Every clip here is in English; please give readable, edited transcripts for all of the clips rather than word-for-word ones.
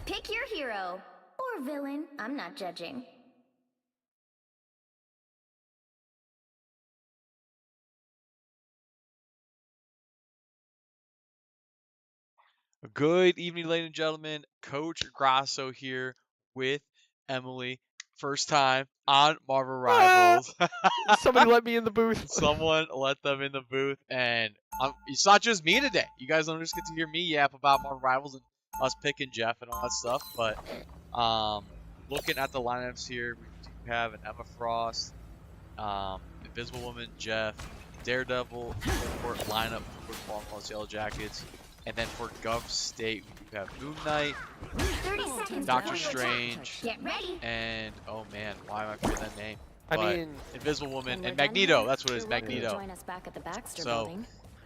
Pick your hero. Or villain. I'm not judging. Good evening, ladies and gentlemen. Coach Grasso here with Emily. First time on Marvel Rivals. Somebody let me in the booth. Someone let them in the booth, and it's not just me today. You guys don't just get to hear me yap about Marvel Rivals and us picking Jeff and all that stuff. But looking at the lineups here, we do have an Emma Frost, Invisible Woman, Jeff, Daredevil, import lineup for Football Yellow Jackets. And then for Gov State, we have Moon Knight, Doctor Strange, and oh man, why am I forgetting that name? I mean, Invisible Woman and Magneto. That's what it is, Magneto. So,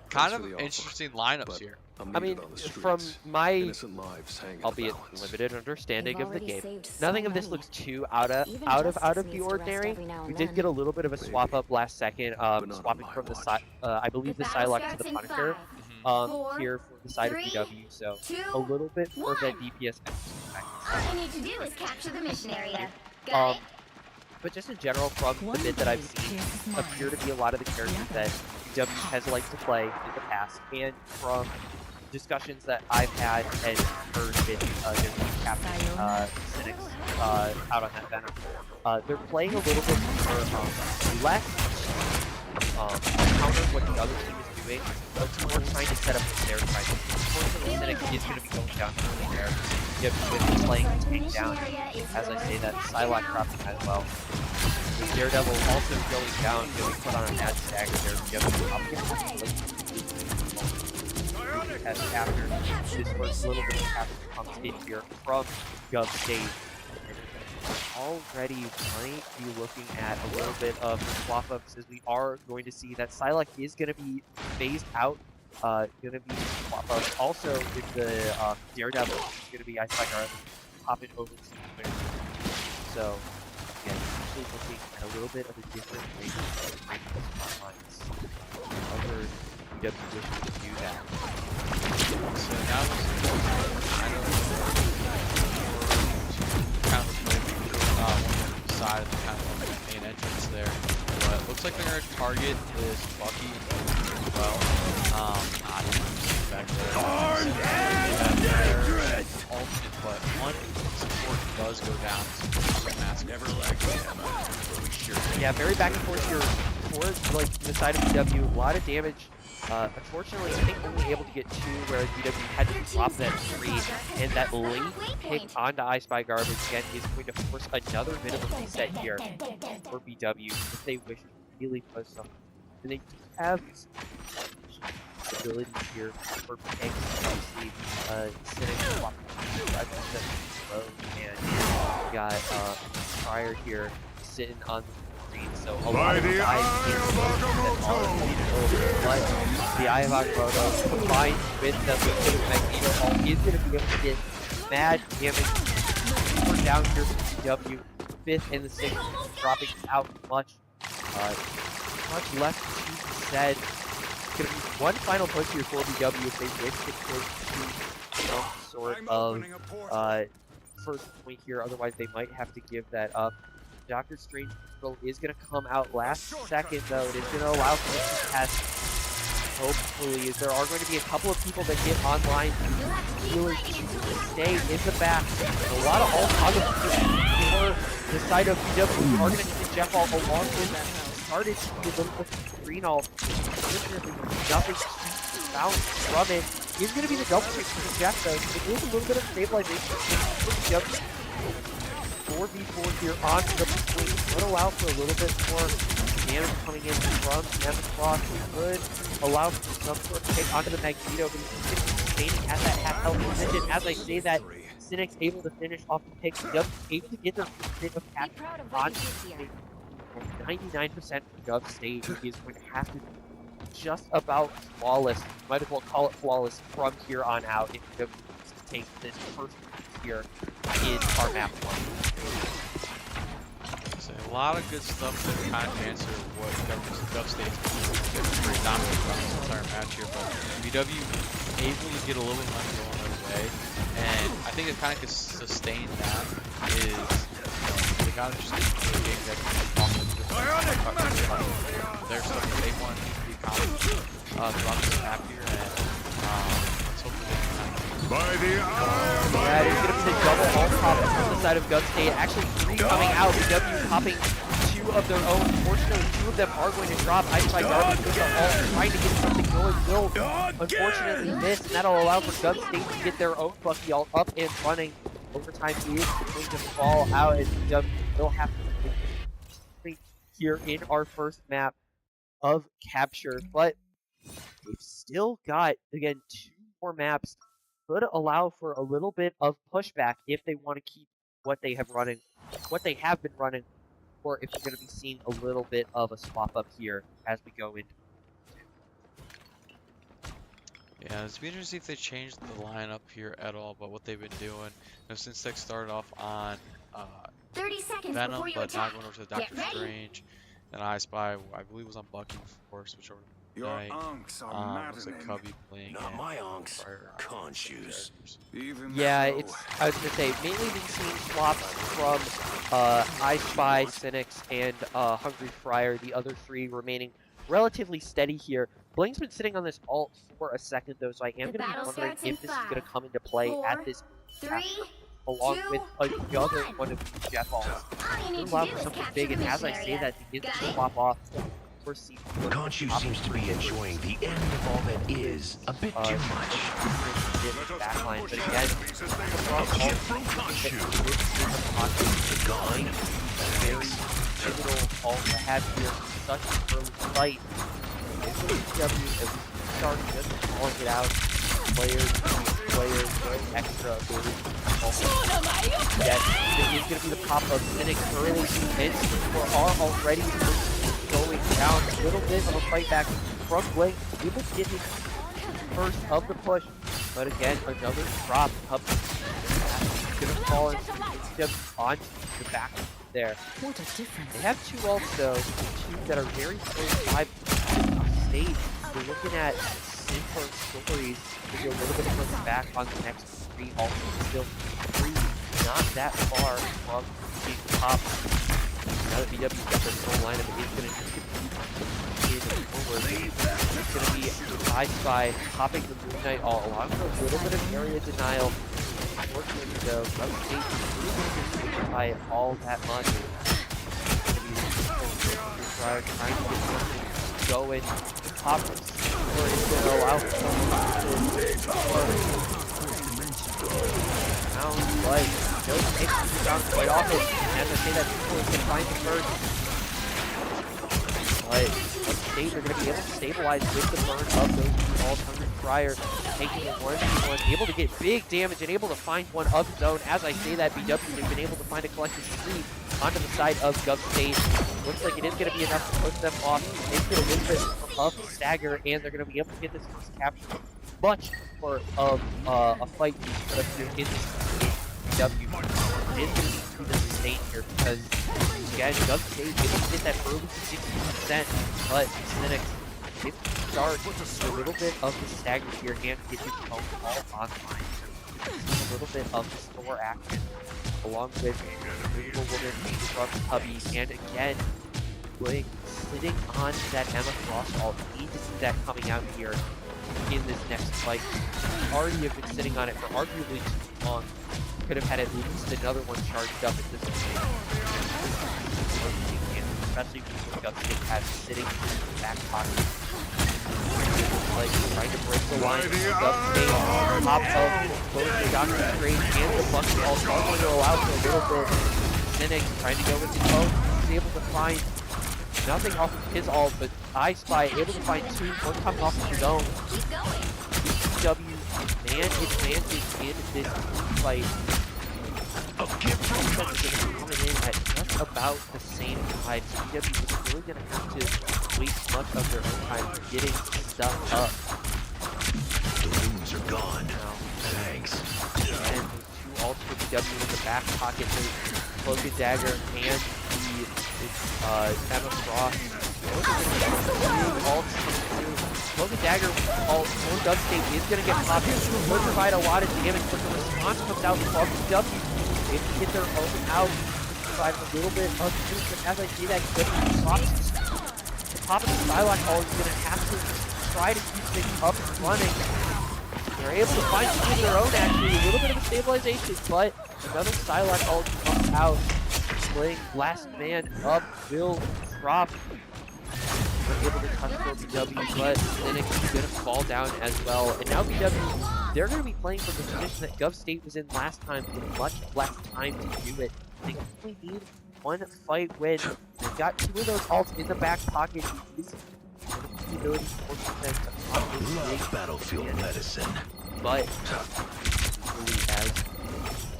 kind of interesting lineups here. I mean, from my, albeit limited understanding of the game, nothing of this looks too out of the ordinary. We did get a little bit of a swap up last second, swapping from the I believe the Psylocke to the Punisher. Here for the side of BW, so a little bit more of that DPS. All you need to do is capture the mission area. Got it? But just in general, from the bit that I've seen, appear to be a lot of the characters that BW has liked to play in the past, and from discussions that I've had and heard with their captain Cynics out on that banner, they're playing a little bit more less counter what the other team is doing, but more trying to set up what they're trying to do. Unfortunately, Cynic is going to be going down early there. With playing tank down, as I say that, Psylocke dropping as well. With Daredevil also going down, going put on a mad stagger there. As after this first little bit of capture comes in here from Gov State. Already might be looking at a little bit of swap-ups as we are going to see that Psylocke is going to be phased out. Going to be swap-ups. Also with the Daredevil, going to be Ice Spider popping over to the winner. So, again, actually looking at a little bit of a different way of making the spot lines. Other BW wishes to do that. So now kind of one side of the kind of main entrance there, but it looks like they're going to target this Bucky as well. Back there. Ultimate, but one support does go down. So mask never Yeah, very back and forth here towards like the side of BW. A lot of damage. Unfortunately, I think only able to get 2, whereas BW had to drop that 3, and that late pick onto I Spy Garbage again is going to force another bit of a reset here for BW if they wish to really push something. And they have ability here for picks, obviously, sitting swap slow, and we got Fryer here sitting on the screen, so a lot of guys here that all of needed but the Eye of Agamotto combined with the Magneto all is going to be able to get mad damage. We're down here for BW, 5th and the 6th, dropping out much less to be said. It's going to be one final push here for BW if they wish to push some sort of first point here, otherwise they might have to give that up. Doctor Strange is going to come out last second, though. It is going to allow for this to test. Hopefully, there are going to be a couple of people that get online to really stay in the back. A lot of all for the side of BW are going to need Jeff all along with that. Started to be a little bit green all. Nothing found from it. He's going to be the double kick for Jeff, though. It is a little bit of stabilization. 4v4 here on the point would allow for a little bit more damage coming in from Emma Frost. Could allow for some sort of hit onto the Magneto, but he's sustaining at that half health position. As I say that, Cynic's able to finish off the pick. Just able to get their bit of capture on 99% for Gov State is going to have to be just about flawless. Might as well call it flawless from here on out if Gov takes this first here in our map one. So a lot of good stuff to kind of answer what Gov State's pretty dominant throughout this entire match here, but BW able to get a little bit money going their way. today, and I think it kind of can sustain that. Is they kind of just keep the game that there's stuff that they want to be accomplished throughout this map here, and let's hope that they can kind of. Yeah, it's going to be the double ult pop from the side of Gun State. Actually, 3 coming out. BW popping 2 of their own. Fortunately, 2 of them are going to drop. Ice by Garbage with the ult, trying to get something going. Will unfortunately miss, and that'll allow for Gun State to get their own Bucky ult up and running. Overtime is going to fall out, and BW will have to here in our first map of capture. But they've still got, again, 2 more maps. Could allow for a little bit of pushback if they want to keep what they have been running, or if we're going to be seeing a little bit of a swap up here as we go into. Yeah, it's be interesting to see if they changed the lineup here at all, but what they've been doing. Since they started off on 30 seconds Venom, before you but attack. now going over to Doctor Strange, and I Spy, I believe was on Bucky before, switch over to Your Knight. unks are Looks like maddening. Cubby playing. Not in my unks. prior, Con shoes. Even Yeah, so, it's, I was going to say, mainly been seeing swaps from I Spy, Cynics, and Hungry Friar, the other 3 remaining relatively steady here. Bling's been sitting on this ult for a second, though, so I am going to be battle wondering starts in if this is 5, going to come into play 4, at this 3, along 2, with another 1. one of these Jeff ults. All you need Allow to do for is something capture big, the and as mission I say area. that, begins Got to it? swap off. Foresee Conchu seems to be enjoying the end of all that is a bit too much. backline, but again, Get through Conchu. Gone. very pivotal ult to have here in such an early fight. W as we start just calling it out, players, no extra ability. Yes, this is going to be the pop of Cynic early. Hits are already going down. A little bit of a fight back from Blake. Able to get his first of the push, but again, another drop. Up going to fall into onto the back there. What a difference. They have 2 ults though, 2 that are very close by stage. We're looking at similar stories. Maybe a little bit further back on the next 3 ults. Still 3, not that far from being popped. Now that BW's got their full lineup, it's going to just keep forward. It's going to be I Spy popping the Moon Knight all along with a little bit of area denial. Unfortunately though, Ghost State isn't by all that much. It's going to be trying to get something going. Pop or it's going to allow sounds like Ghost State is down quite often. And as I say that, people can find the first. But Ghost State are going to be able to stabilize with the burn of those 2 ults. Hungry Friar taking it 1v1, able to get big damage and able to find one of his own. As I say that, BW has been able to find a collective 3 onto the side of Gov State. Looks like it is going to be enough to push them off. They get a little bit of stagger, and they're going to be able to get this first capture. Much more of a fight in this BW. It is going to be through the sustain here because, again, Gov State able to get that early 60%, but Cynics, it starts with a little bit of the stagger here and get his own all online. A little bit of the store action, along with Movable Woman from Hubby, and again, Blink sitting on that Emma Frost ult. Need to see that coming out here in this next fight. Already have been sitting on it for arguably too long. Could have had at least another one charged up at this point. Especially with Gov State has sitting in the back pocket. Like trying to break the line. Gov State on top of both the Doctor Strange and the Bucky also going to allow for a little bit. Cynic trying to go with his own. He's able to find nothing off of his ult, but I Spy able to find 2, one coming off of his own. Keep going. BW man advantage in this fight. Coming in at just about the same time. So BW is really going to have to waste much of their own time getting stuff up. The wounds are gone. Now, Thanks. and the 2 ults for BW in the back pocket. The Cloak and Dagger and the Emma Frost. Those are the 2 ults coming through. Smoke and Dagger all Dub State is going to get popped. Could provide a lot of damage, but the response comes out from W. If they get their own out, provide a little bit of juice, but as I see that, the top of the Psylocke Hall is going to have to try to keep things up and running. They're able to find some of their own, actually, a little bit of a stabilization, but another Psylocke Hall comes out. Playing last man up will drop. We're able to touch BW, but Linux is going to fall down as well. And now BW, they're going to be playing from the position that Gov State was in last time with much less time to do it. They only need one fight win. They've got two of those ults in the back pocket. Ability 4% Love battlefield medicine. But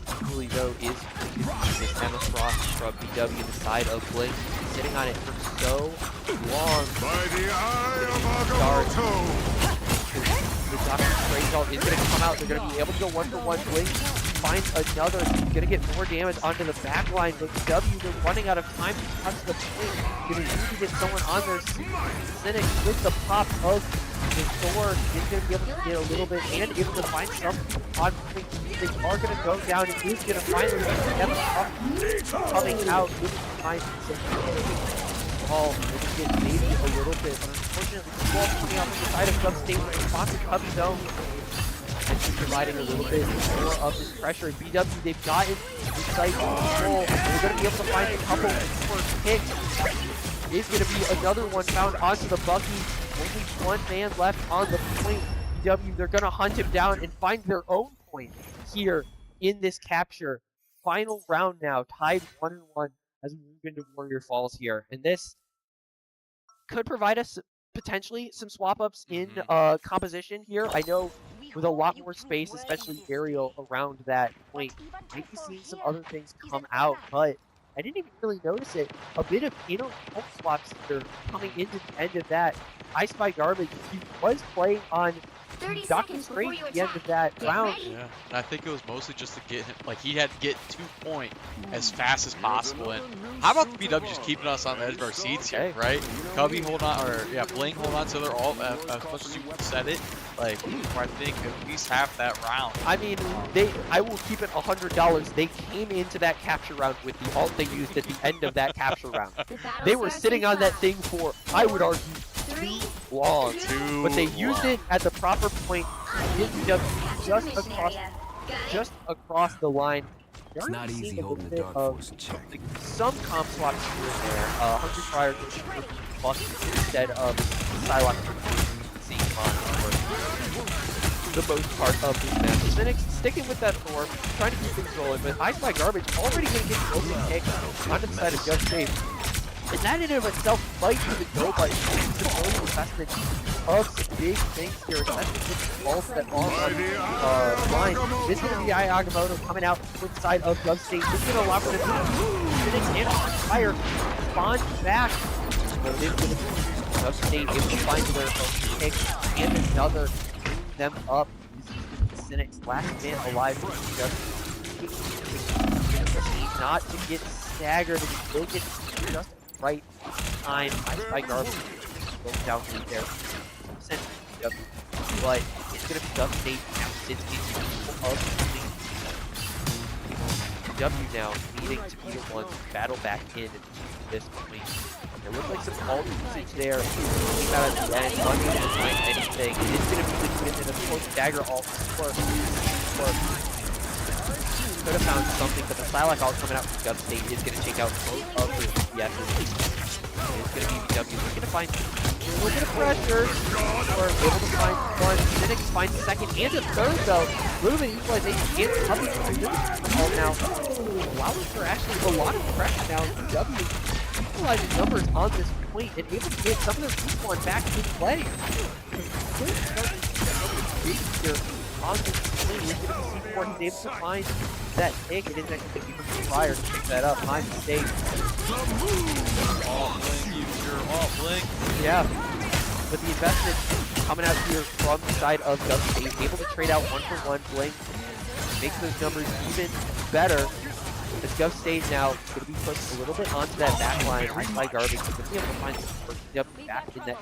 Cooley though is this Emma Frost from BW the side of Blink. He's sitting on it for so long. By the eye of Agamotto! The Dr. Strange ult is going to come out. They're going to be able to go 1-for-1. Blink finds another. He's going to get more damage onto the back line. But BW, they're running out of time to touch the point. Going to need to get someone on their Cynic with the pop of the sword. Is going to be able to get a little bit and able to find something on point. They are going to go down and he's going to finally get coming out with the time. Maybe get maybe a little bit, but unfortunately, the ball coming out from the side of Gov State with the spot to Cubby Zone. And she's providing a little bit more of this pressure. BW, they've gotten the site control. They're going to be able to find a couple more kicks. Is going to be another one found onto the Bucky. Only one man left on the point. BW, they're going to hunt him down and find their own point here in this capture. Final round now, tied 1-1 as we move into Warrior Falls here. And this could provide us potentially some swap-ups in composition here. I know with a lot more space, especially aerial around that point, might be seeing some other things come out, but I didn't even really notice it. A bit of inner home swaps here coming into the end of that. I Spy Garbage, he was playing on Dr. Strange at the end of that round. Yeah, and I think it was mostly just to get him, like he had to get 2 point as fast as possible. And how about the BW just keeping us on the edge of our seats here, right? Cubby hold on, or yeah, Blink hold on to their ult as much as you said it. Like, I think at least half that round. I mean, I will keep it $100. They came into that capture round with the ult they used at the end of that capture round. They were sitting on that thing for, I would argue, too long. But they used it at the proper point, just across the line. It's not easy holding the Dark Force in check. Some comp swaps here and there. 100 Friar instead of Psylocke for the most part of this match. Cynic sticking with that Thor, trying to keep things rolling, but I Spy Garbage already going to get the open kick onto the side of Just Save. And that in and of itself might even go by the early investment of some big things here, especially with the balls that are on the line. This is going to be Agamotto coming out with the side of Gov State. This is going to allow for the Cynic and Fire spawn back. So it is going to be Gov State able to find their own kick and another bring them up. This is Cynic's last man alive. Not to get staggered, and will get just right time. I Spy Garbage going down through there. But it's going to be Gov State now sits in of the W now needing to be the one to battle back in at this point. There looks like some ult usage there. Came out at the end, unable to find anything. It's going to be liquid in a close dagger ult for could have found something, but the Psylocke ult coming out from Gov State is going to take out both of their DPSs. It's going to be BW. We're going to find a little bit of pressure. We're able to find one. Cynic finds a second and a third, though. A little bit of utilization and coming through this all now. Allowing for actually a lot of pressure now. BW utilizing numbers on this point and able to get some of their people back to play. Here on this point, he's going to see before he's able to find that pick. It is actually going to be from Fire to pick that up. My mistake. Blink. Yeah, but the investment coming out here from the side of Gov State, able to trade out 1-for-1 Blink, makes those numbers even better. As Gov State now going to be pushed a little bit onto that back line. I Spy Garbage, but be able to find some work back in that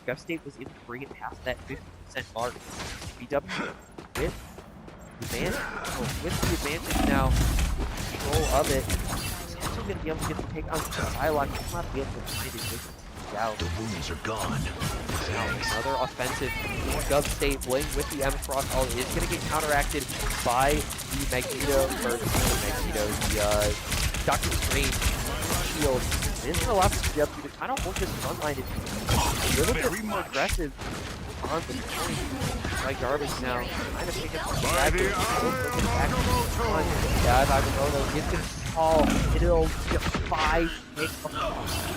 F State was able to bring it past that 50% mark. BW with the advantage now, control of it. He's actually going to be able to get the take on Psylocke. He's not be able to find it out. The wounds are gone. Thanks. Another offensive for Gov State. Bling with the M Frost all is going to get counteracted by the Magneto, or the Doctor Strange shield. This is going to allow BW to kind of hold this front line a little bit more aggressive on the point. By Garbage now, trying to pick up the Dragon. Looking back on Agamotto. He's going to stall. It'll defy take a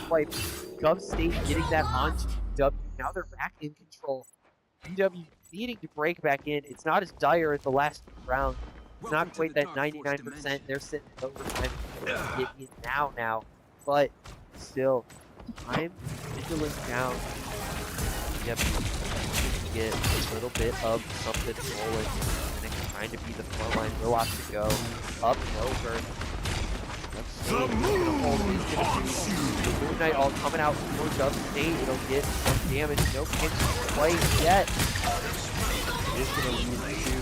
wipe. Gov State getting that onto BW. Now they're back in control. BW needing to break back in. It's not as dire as the last round. It's not quite that 99%. They're sitting in overtime. Get in now. But still, time dwindling down. BW get a little bit of something rolling. And it's trying to be the front line. Will have to go up and over. The Moon Knight all coming out for Gov State. It'll get some damage. No pinch quite yet. It is going to lead to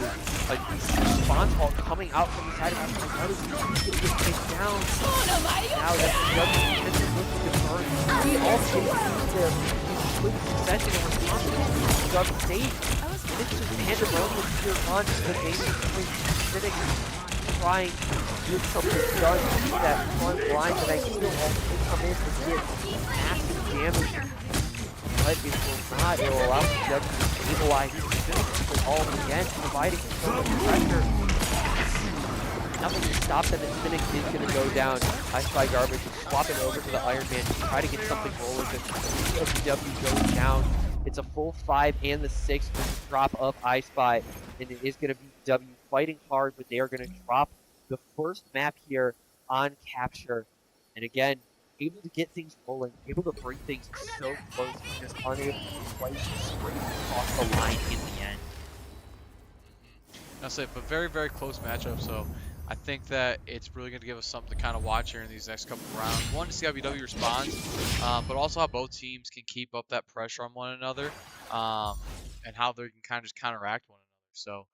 a response all coming out from the side of the Moon. He's going to get taken down. Now that Gov State is looking to burn. We also need to quick succession of responses to Gov State. It's just pandemonium here on the game. Trying to get something done to that front line, but I still also come in to get massive damage. But it will not. It will allow them to stabilize it all again, providing so much pressure. Nothing to stop them, and Cynic is going to go down. I Spy Garbage and swap it over to the Iron Man to try to get something rolling, but BW goes down. It's a full 5 and the 6 with the drop of I Spy, and it is going to be W fighting hard, but they are going to drop the first map here on Capture. And again, able to get things rolling, able to bring things so close, just unable to quite straight across the line in the end. That's it, but very, very close matchup, so I think that it's really going to give us something to kind of watch here in these next couple of rounds. One, to see how BW responds, but also how both teams can keep up that pressure on one another, and how they can kind of just counteract one another. So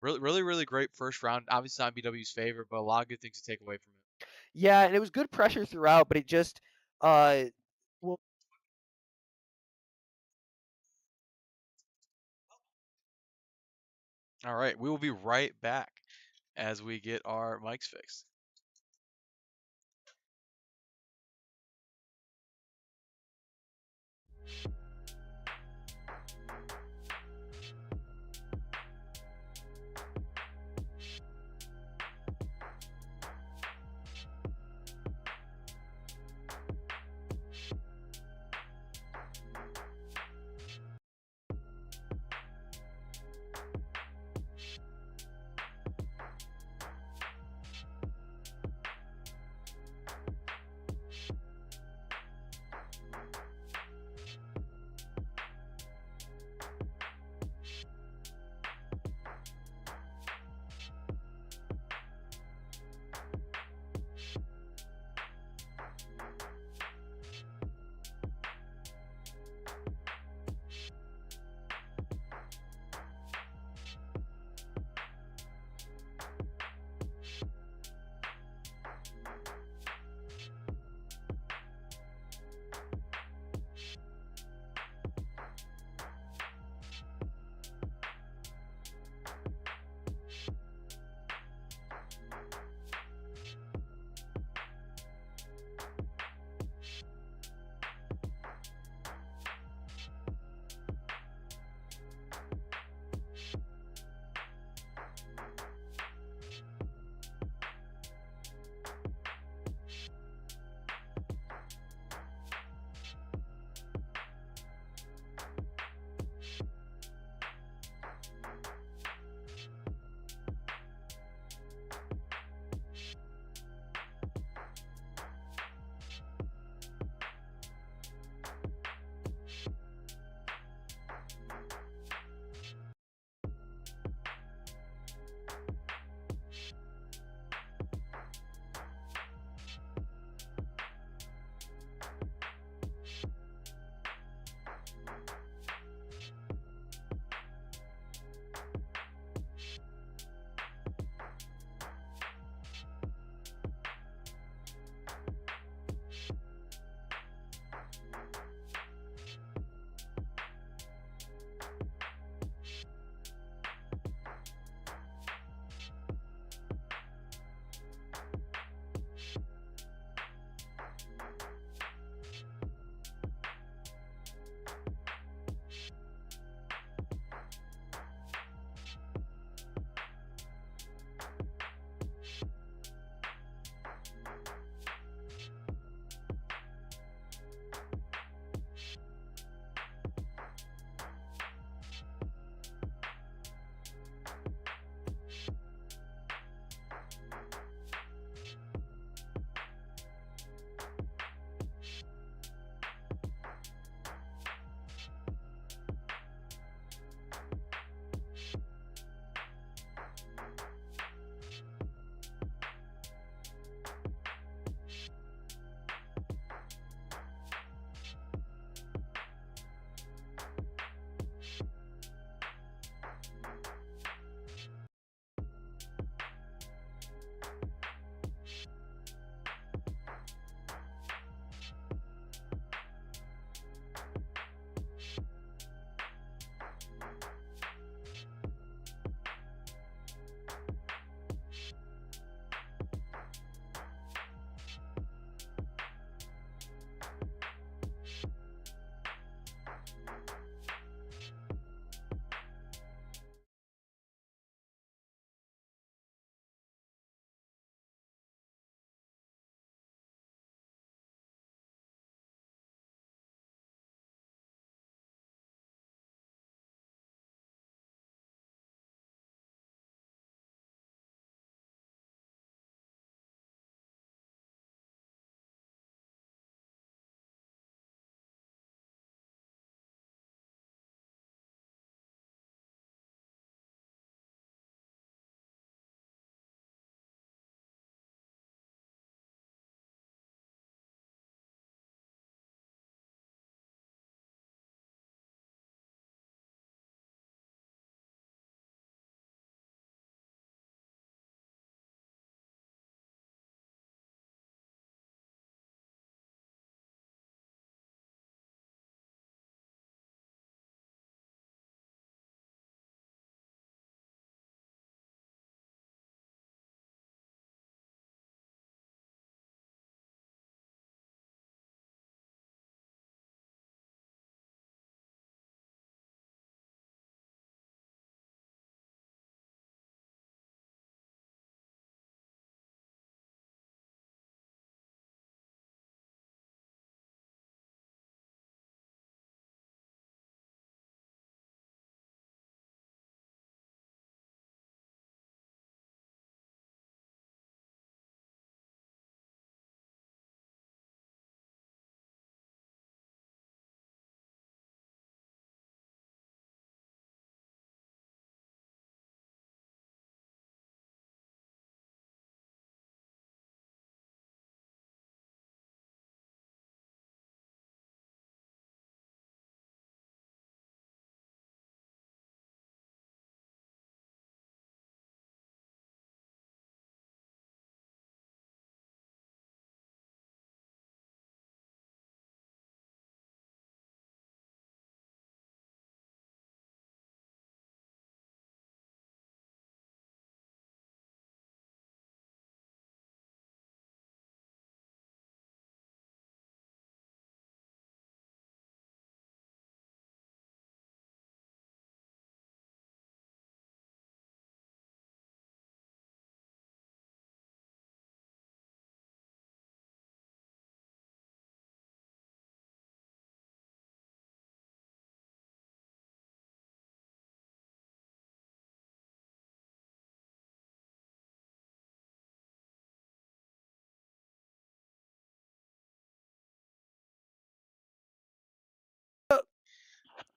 really great first round. Obviously not BW's favor, but a lot of good things to take away from it. Yeah, and it was good pressure throughout, but it just, well, All right, we will be right back as we get our mics fixed.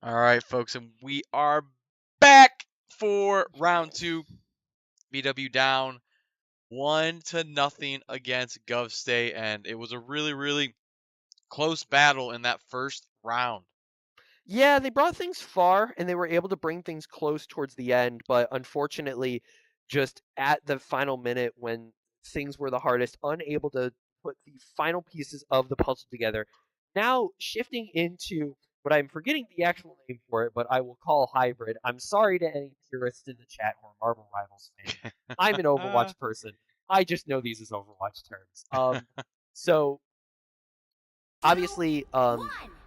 All right, folks, and we are back for round 2. BW down 1-0 against Gov State, and it was a really, really close battle in that first round. Yeah, they brought things far, and they were able to bring things close towards the end, but unfortunately, just at the final minute when things were the hardest, unable to put the final pieces of the puzzle together. Now, shifting into what I'm forgetting the actual name for it, but I will call hybrid. I'm sorry to any purists in the chat who are Marvel Rivals fans. I'm an Overwatch person. I just know these as Overwatch terms. So obviously,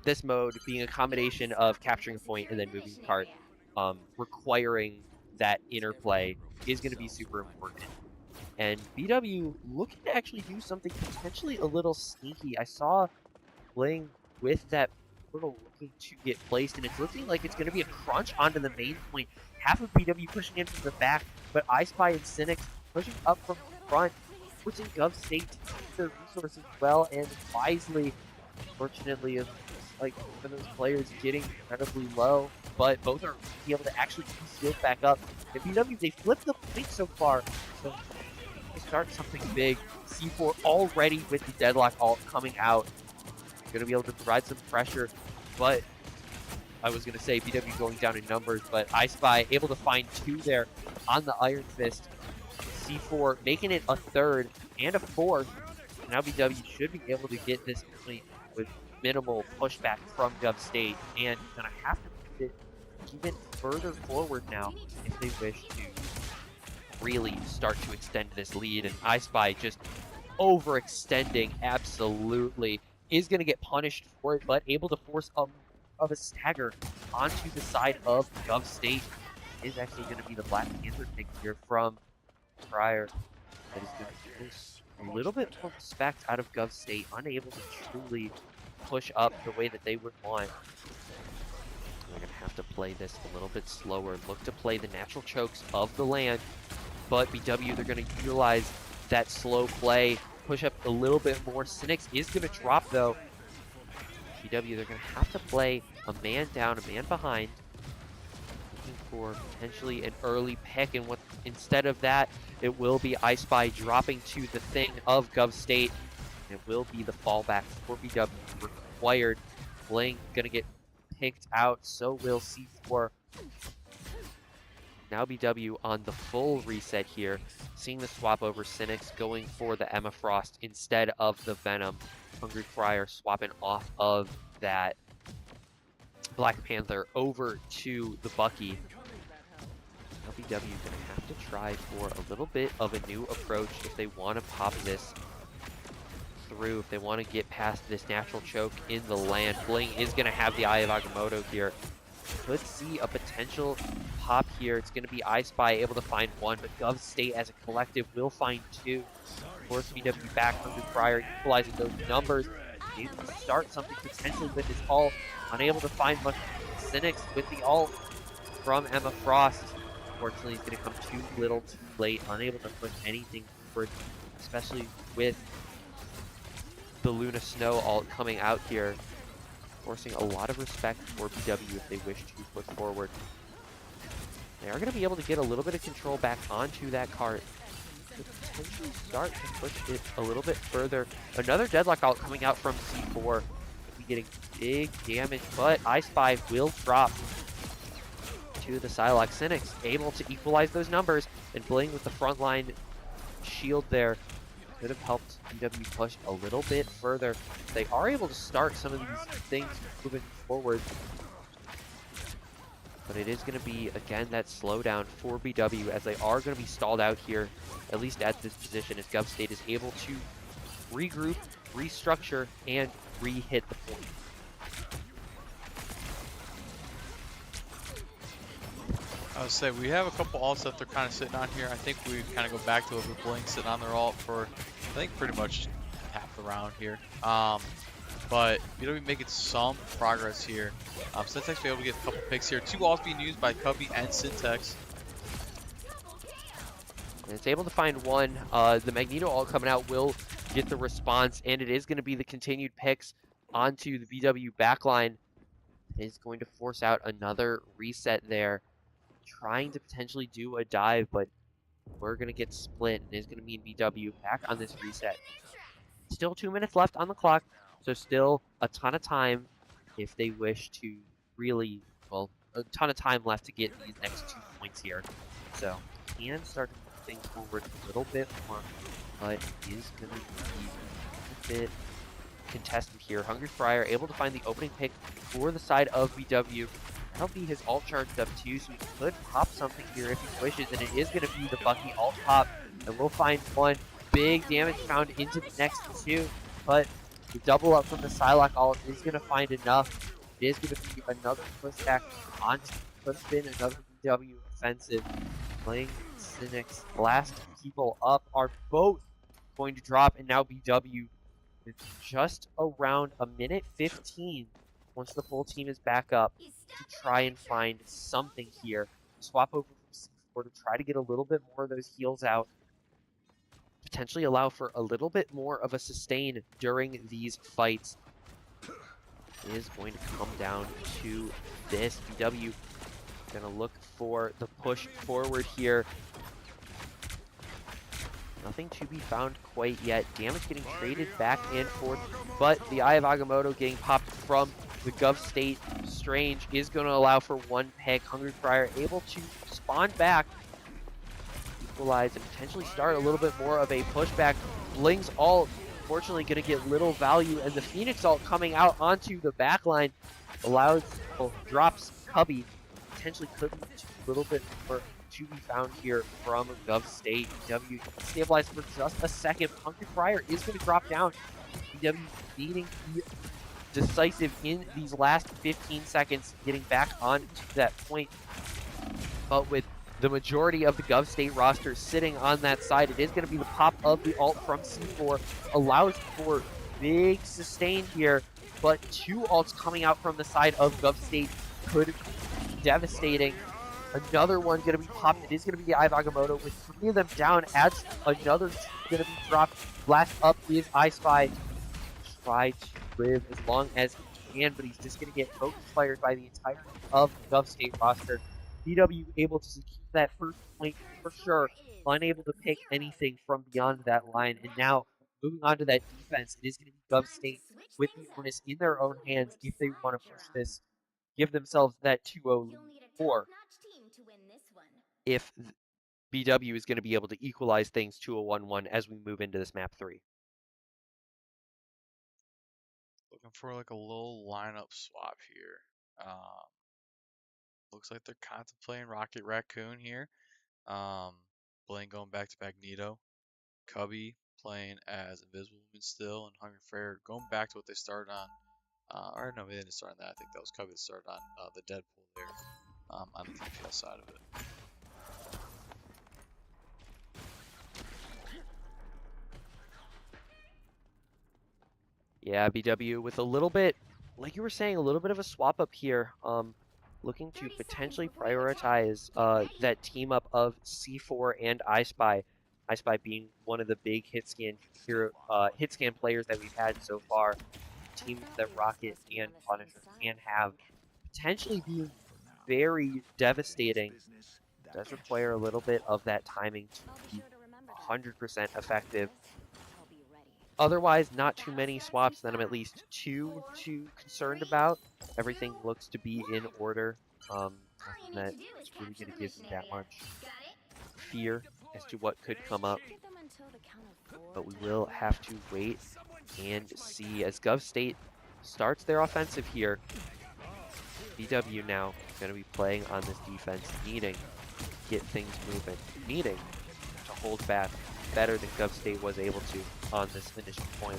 this mode being a combination of capturing a point and then moving the cart, requiring that interplay is going to be super important. And BW looking to actually do something potentially a little sneaky. I saw playing with that portal looking to get placed, and it's looking like it's going to be a crunch onto the main point. Half of BW pushing in from the back, but I Spy and Cynic pushing up from the front, forcing Gov State to use their resources well and wisely. Unfortunately, it's like one of those players getting incredibly low, but both are able to actually keep sealed back up. And BW, they flip the point so far, so they start something big. C4 already with the deadlock ult coming out. Going to be able to provide some pressure, but I was going to say BW going down in numbers, but I Spy able to find 2 there on the Iron Fist. C4 making it a 3rd and a 4th. Now BW should be able to get this point with minimal pushback from Gov State, and going to have to push it even further forward now if they wish to really start to extend this lead. And I Spy just overextending absolutely. Is going to get punished for it, but able to force a stagger onto the side of Gov State. Is actually going to be the Black Panther pick here from Prior. That is going to force a little bit more respect out of Gov State, unable to truly push up the way that they would want. They're going to have to play this a little bit slower, look to play the natural chokes of the land, but BW, they're going to utilize that slow play, push up a little bit more. Cynics is going to drop though. BW, they're going to have to play a man down, a man behind, looking for potentially an early pick, and what instead of that, it will be I Spy dropping to the thing of Gov State. It will be the fallback for BW required. Bling going to get picked out, so will C4. Now BW on the full reset here, seeing the swap over Cynics, going for the Emma Frost instead of the Venom. Hungry Friar swapping off of that Black Panther over to the Bucky. Now BW going to have to try for a little bit of a new approach if they want to pop this through, if they want to get past this natural choke in the land. Bling is going to have the Eye of Agamotto here. Could see a potential pop here. It's going to be I Spy able to find 1, but Gov State as a collective will find 2. Force BW back from the Prior, equalizing those numbers. Able to start something potentially with his ult. Unable to find much. Cynics with the ult from Emma Frost. Unfortunately, it's going to come too little, too late. Unable to push anything forward, especially with the Luna Snow ult coming out here. Forcing a lot of respect for BW if they wish to push forward. They are going to be able to get a little bit of control back onto that cart. To potentially start to push it a little bit further. Another deadlock ult coming out from C4. Be getting big damage, but I Spy will drop to the Psylocke. Cynics able to equalize those numbers, and Bling with the frontline shield there could have helped BW push a little bit further. They are able to start some of these things moving forward. But it is going to be, again, that slowdown for BW as they are going to be stalled out here, at least at this position, as Gov State is able to regroup, restructure, and re-hit the point. I would say we have a couple ults that they're kind of sitting on here. I think we kind of go back to a Blink sitting on their ult for, I think, pretty much half the round here. But you know, we're making some progress here. Syntax be able to get a couple picks here. 2 ults being used by Cubby and Syntax. And it's able to find 1. The Magneto ult coming out will get the response, and it is going to be the continued picks onto the BW backline. is going to force out another reset there. Trying to potentially do a dive, but we're going to get split, and it's going to mean BW back on this reset. Still 2 minutes left on the clock, so still a ton of time if they wish to really, well, a ton of time left to get these next 2 points here. So can start to move things forward a little bit more, but is going to be a bit contested here. Hungry Friar able to find the opening pick for the side of BW. That'll be his ult charged up too, so he could pop something here if he wishes, and it is going to be the Bucky ult pop, and we'll find one big damage found into the next 2, but the double up from the Psylocke ult is going to find enough. It is going to be another pushback on, could have been another BW offensive. Playing Cynics, last people up are both going to drop, and now BW with just around a minute 15 once the full team is back up to try and find something here. Swap over from C4 to try to get a little bit more of those heals out. Potentially allow for a little bit more of a sustain during these fights. It is going to come down to this. BW gonna look for the push forward here. Nothing to be found quite yet. Damage getting traded back and forth, but the Eye of Agamotto getting popped from the Gov State. Strange is going to allow for one pick. Hungry Friar able to spawn back, equalize, and potentially start a little bit more of a pushback. Bling's ult, fortunately, going to get little value, and the Phoenix ult coming out onto the backline allows, well, drops Cubby. Potentially could be a little bit more to be found here from Gov State. BW stabilized for just a second. Hungry Friar is going to drop down. BW needing to be decisive in these last 15 seconds, getting back on to that point. But with the majority of the Gov State roster sitting on that side, it is going to be the pop of the ult from C4. Allows for big sustain here, but 2 ults coming out from the side of Gov State could be devastating. Another one going to be popped. It is going to be the Eye of Agamotto with 3 of them down. Adds another 2 going to be dropped. Last up is I Spy. Try to live as long as he can, but he's just going to get focus fired by the entirety of the Gov State roster. BW able to secure that first point for sure. Unable to pick anything from beyond that line. And now, moving on to that defense, it is going to be Gov State with the onus in their own hands if they want to push this. Give themselves that 2-0 lead. Or if BW is going to be able to equalize things to a 1-1 as we move into this map 3. Looking for like a little lineup swap here. Looks like they're contemplating Rocket Raccoon here. Blaine going back to Magneto. Cubby playing as Invisible Woman still, and Hungry Friar going back to what they started on. Or no, they didn't start on that. I think that was Cubby that started on the Deadpool there. On the DPS side of it. Yeah, BW with a little bit, like you were saying, a little bit of a swap up here. Looking to potentially prioritize that team up of C4 and I Spy. I Spy being one of the big hit scan players that we've had so far. Teams that Rocket and Punisher can have, potentially being very devastating. It does require a little bit of that timing to be 100% effective. Otherwise, not too many swaps that I'm at least too concerned about. Everything looks to be in order. Nothing that is really going to give me that much fear as to what could come up. But we will have to wait and see as Gov State starts their offensive here. BW now going to be playing on this defense, needing to get things moving, needing to hold back better than Gov State was able to on this initial point.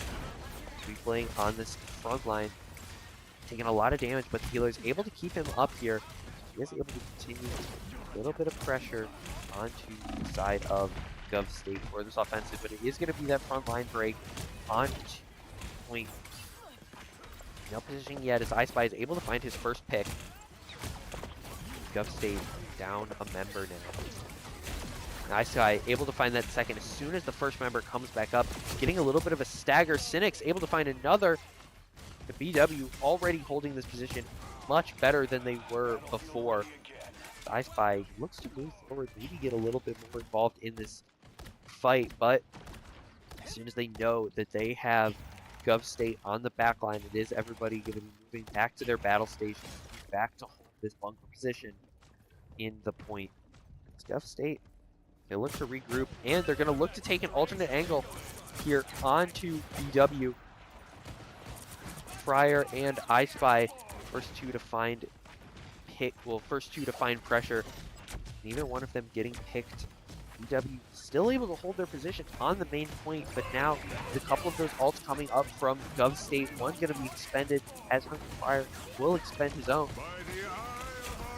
To be playing on this front line, taking a lot of damage, but the healer is able to keep him up here. He is able to continue a little bit of pressure onto the side of Gov State for this offensive, but it is going to be that front line break on point. No position yet as I Spy is able to find his first pick. Gov State down a member now. And I Spy able to find that second as soon as the first member comes back up, getting a little bit of a stagger. Cynics able to find another. The BW already holding this position much better than they were before. iSpy looks to move forward, maybe get a little bit more involved in this fight, but as soon as they know that they have Gov State on the back line, it is everybody going to be moving back to their battle station, back to hold this bunker position in the point. It's Gov State, they look to regroup, and they're going to look to take an alternate angle here onto BW. Fryer and iSpy, first two to find pressure. Neither one of them getting picked. BW still able to hold their position on the main point, but now with a couple of those ults coming up from Gov State, one going to be expended as Hungry Fryer will expend his own.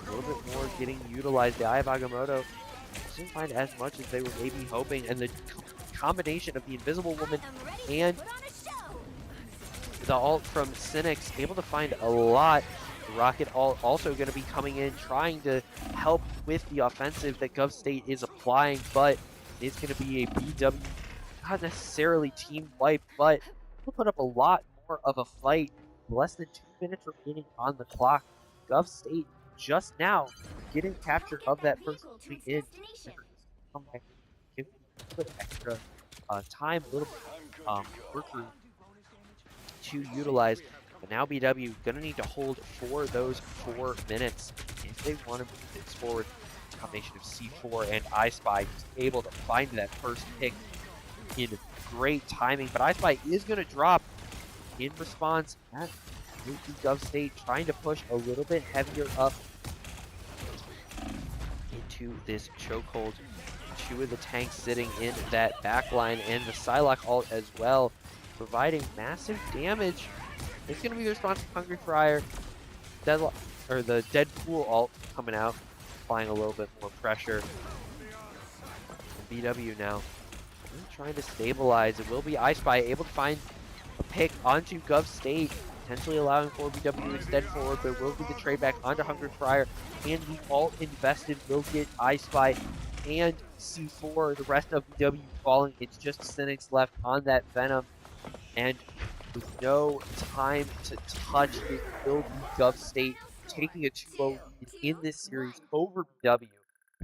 A little bit more getting utilized. The Eye of Agamotto didn't find as much as they were maybe hoping, and the combination of the Invisible Woman and the ult from Cynics able to find a lot. The Rocket ult also going to be coming in, trying to help with the offensive that Gov State is applying, but it's going to be a BW, not necessarily team wipe, but will put up a lot more of a fight. Less than 2 minutes remaining on the clock. Gov State just now getting capture of that first point in. Come back, give a little bit extra time, a little bit work room to utilize. But now BW gonna need to hold for those 4 minutes if they want to move this forward. Combination of C4 and iSpy just able to find that first pick in great timing. But iSpy is gonna drop in response. That Gov State trying to push a little bit heavier up into this chokehold. 2 of the tanks sitting in that backline, and the Psylocke ult as well, providing massive damage. It's going to be the response of Hungry Fryer. The Deadpool ult coming out, applying a little bit more pressure. And BW now trying to stabilize. It will be iSpy able to find a pick onto Gov State, potentially allowing for BW to extend forward, but will be the trade back onto Hungry Fryer. And the ult invested will get iSpy and C4. The rest of BW falling. It's just Cynics left on that Venom. And with no time to touch, it will be Gov State taking a 2-0 lead in this series over BW.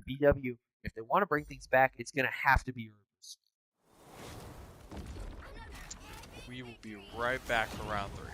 BW, if they want to bring things back, it's going to have to be Rivers. We will be right back for round 3.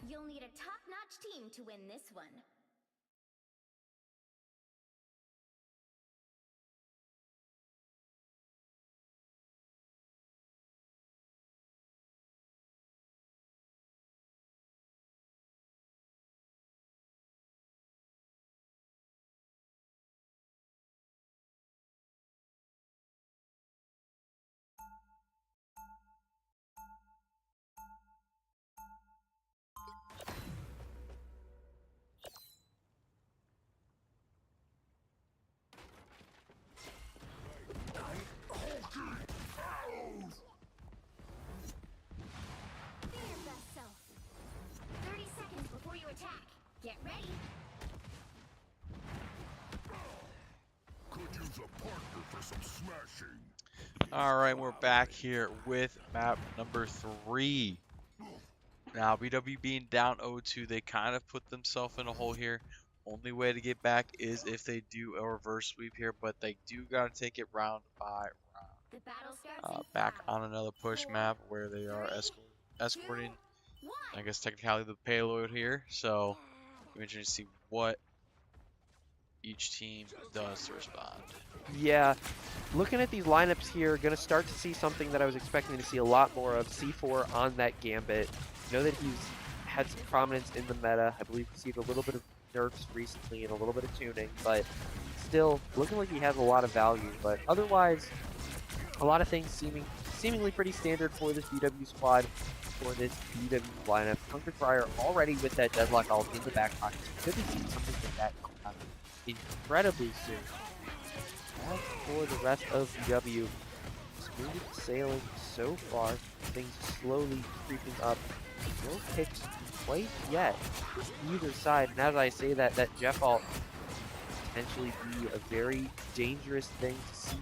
You'll need a top-notch team to win this one. Be your best self. 30 seconds before you attack. Get ready. Could use a partner for some smashing. All right, we're back here with map number 3. Now, BW being down 0-2, they kind of put themselves in a hole here. Only way to get back is if they do a reverse sweep here, but they do got to take it round by round. The battle starts in Back 5, on another push 4, map where they are 3, escorting, 2, 1. I guess technically the payload here. So, I'm interested to see what each team does to respond. Yeah, looking at these lineups here, going to start to see something that I was expecting to see a lot more of. C4 on that Gambit. I know that he's had some prominence in the meta. I believe he's seen a little bit of nerfs recently and a little bit of tuning, but still looking like he has a lot of value. But otherwise, a lot of things seemingly pretty standard for this BW squad, for this BW lineup. Hungry Fryer already with that deadlock all in the back pocket. So could be seeing something like that incredibly soon. As for the rest of BW, smooth sailing so far, things slowly creeping up. No picks quite yet either side, and as I say that, that Jeff ult potentially be a very dangerous thing to see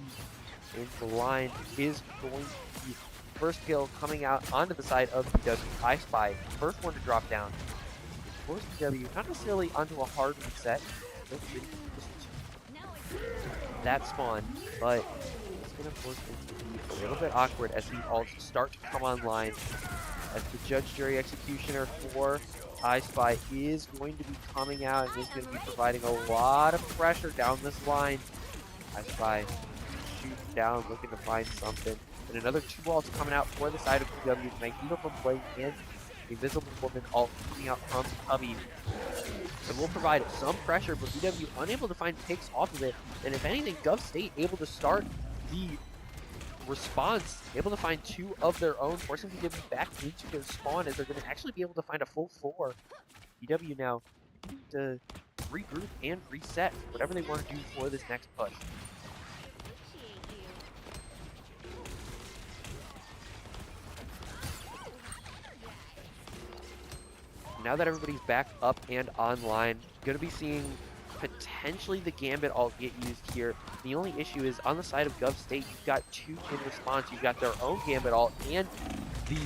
in the line is going to be first kill coming out onto the side of BW. I Spy, first one to drop down. Force BW, not necessarily onto a hard reset, that spawn, but it's going to force them to be a little bit awkward as the ults start to come online. As the Judge, Jury, Executioner for I Spy is going to be coming out and is going to be providing a lot of pressure down this line. I Spy shooting down, looking to find something. And another 2 ults coming out for the side of BW. Magneto from playing in Invisible Woman ult coming out from Cubby. And will provide some pressure, but BW unable to find picks off of it. And if anything, Gov State able to start the response, able to find 2 of their own, forcing BW back into their spawn as they're going to actually be able to find a full 4. BW now to regroup and reset whatever they want to do for this next push. Now that everybody's back up and online, going to be seeing potentially the Gambit ult get used here. The only issue is on the side of Gov State, you've got 2 in response. You've got their own Gambit ult and the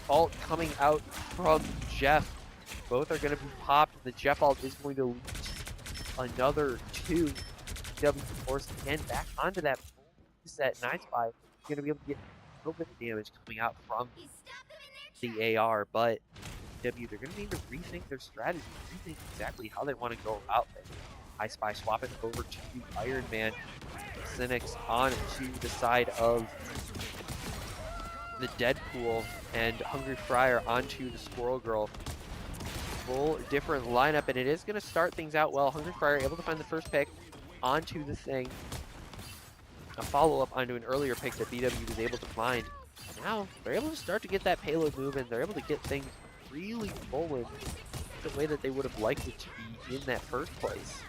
ult coming out from Jeff. Both are going to be popped. The Jeff ult is going to lead to another 2. BW forced again back onto that full reset. Nice Spy going to be able to get a little bit of damage coming out from the AR, but BW, they're going to need to rethink their strategy, rethink exactly how they want to go about it. I Spy swapping over to the Iron Man. Cynics on to the side of the Deadpool, and Hungry Fryer onto the Squirrel Girl. Full different lineup, and it is going to start things out well. Hungry Fryer able to find the first pick onto the thing. A follow-up onto an earlier pick that BW was able to find. Now, they're able to start to get that payload moving. They're able to get things really rolling the way that they would have liked it to be in that first place.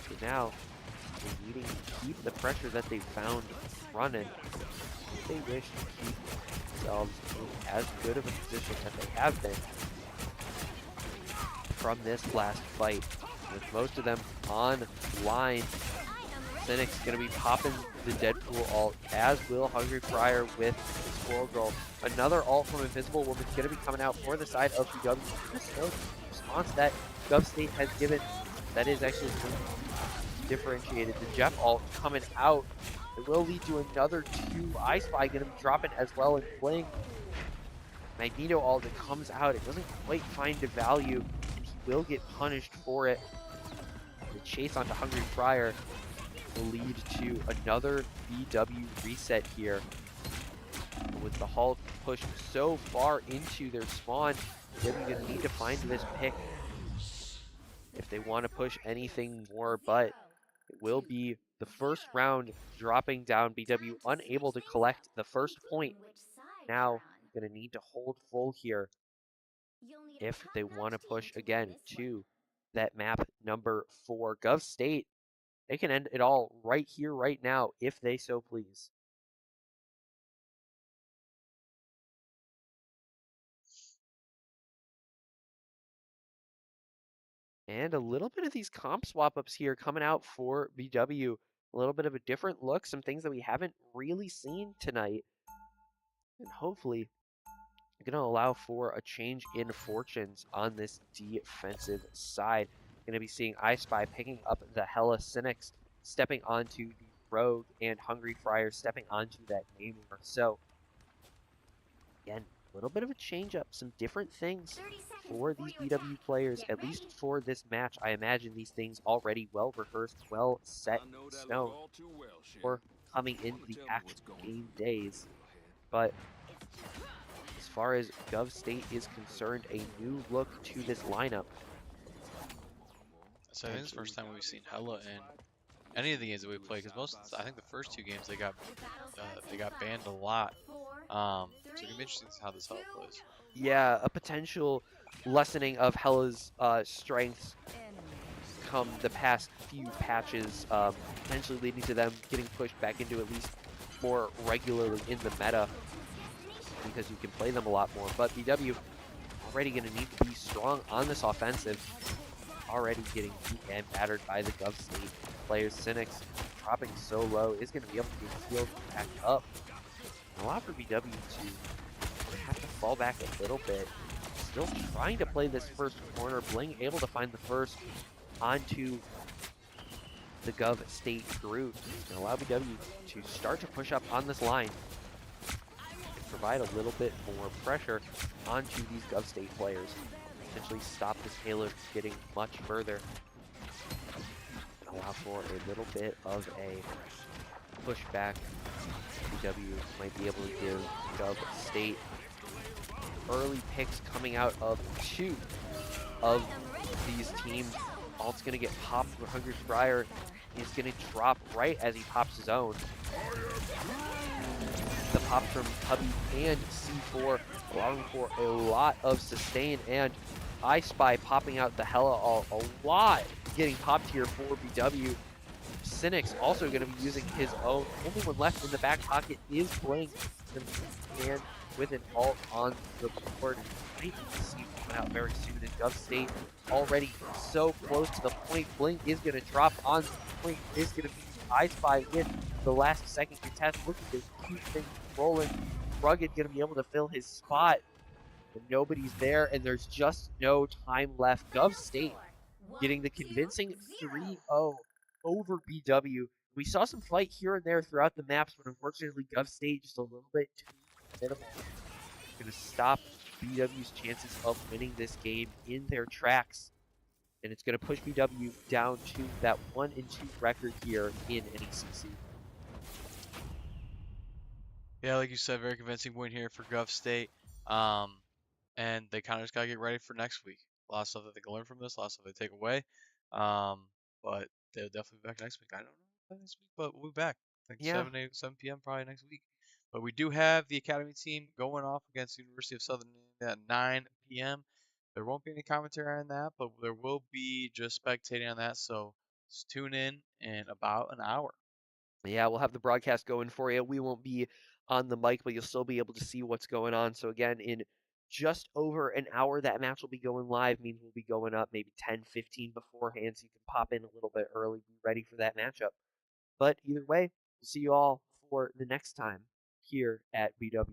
So now, they're needing to keep the pressure that they found running. If they wish to keep themselves in as good of a position as they have been from this last fight, with most of them online. Cynic's going to be popping the Deadpool ult, as will Hungry Fryer with the Squirrel Girl. Another ult from Invisible Woman is going to be coming out for the side of BW. This is the response that Gov State has given that is actually differentiated. The Jeff ult coming out. It will lead to another 2. I Spy going to be dropping as well and playing Magneto ult that comes out. It doesn't quite find the value, and he will get punished for it. The chase onto Hungry Friar will lead to another BW reset here. With the Hulk pushed so far into their spawn, they're going to need to find this pick if they want to push anything more, but it will be the first round dropping down. BW unable to collect the first point. Now going to need to hold full here if they want to push again to that map number 4. Gov State, they can end it all right here, right now, if they so please. And a little bit of these comp swap ups here coming out for BW. A little bit of a different look, some things that we haven't really seen tonight. And hopefully going to allow for a change in fortunes on this defensive side. Going to be seeing I Spy picking up the Hella Cynics, stepping onto the Rogue, and Hungry Friar stepping onto that Namor. So, again, a little bit of a change up, some different things for these BW players, at least for this match. I imagine these things already well rehearsed, well set in stone for coming into the actual game days. But as far as Gov State is concerned, a new look to this lineup. So I think it's the first time we've seen Hella in any of the games that we play, because I think the first 2 games they got banned a lot. So it's gonna be interesting to see how this Hella plays. Yeah, a potential lessening of Hella's strengths come the past few patches, potentially leading to them getting pushed back into at least more regularly in the meta, because you can play them a lot more. But BW already going to need to be strong on this offensive. Already getting beat and battered by the Gov State players. Cynics dropping so low is going to be able to get healed back up. And allow for BW to have to fall back a little bit. Still trying to play this first corner. Bling able to find the first onto the Gov State Groot. And allow BW to start to push up on this line. Provide a little bit more pressure onto these Gov State players. Potentially stop this Halo from getting much further. And allow for a little bit of a pushback. BW might be able to give Gov State early picks coming out of 2 of these teams. Alt's going to get popped for Hungry Friar. He's going to drop right as he pops his own. The pop from Cubby and C4, allowing for a lot of sustain, and I Spy popping out the Hella all a lot, getting popped here for BW. Cynic's also going to be using his own. Only one left in the back pocket is Bling, and with an ult on the board, might see coming out very soon. And Gov State already so close to the point. Bling is going to drop on the point. Is going to be I Spy with the last second contest. Look at this cute thing rolling. Rugged going to be able to fill his spot, but nobody's there, and there's just no time left. Gov State getting the convincing 3-0 over BW. We saw some fight here and there throughout the maps, but unfortunately Gov State just a little bit too minimal. Going to stop BW's chances of winning this game in their tracks. And it's going to push BW down to that 1-2 record here in NECC. Yeah, like you said, very convincing win here for Gov State. And they kind of just gotta get ready for next week. A lot of stuff that they can learn from this, a lot of stuff they take away. But they'll definitely be back next week. I don't know next week, but we'll be back. Like Yeah. 7 p.m. probably next week. But we do have the Academy team going off against the University of Southern Indiana at 9 p.m. There won't be any commentary on that, but there will be just spectating on that. So just tune in about an hour. Yeah, we'll have the broadcast going for you. We won't be on the mic, but you'll still be able to see what's going on. So again, in just over an hour, that match will be going live. Means we'll be going up maybe 10-15 beforehand, so you can pop in a little bit early, be ready for that matchup. But either way, we'll see you all for the next time here at BW.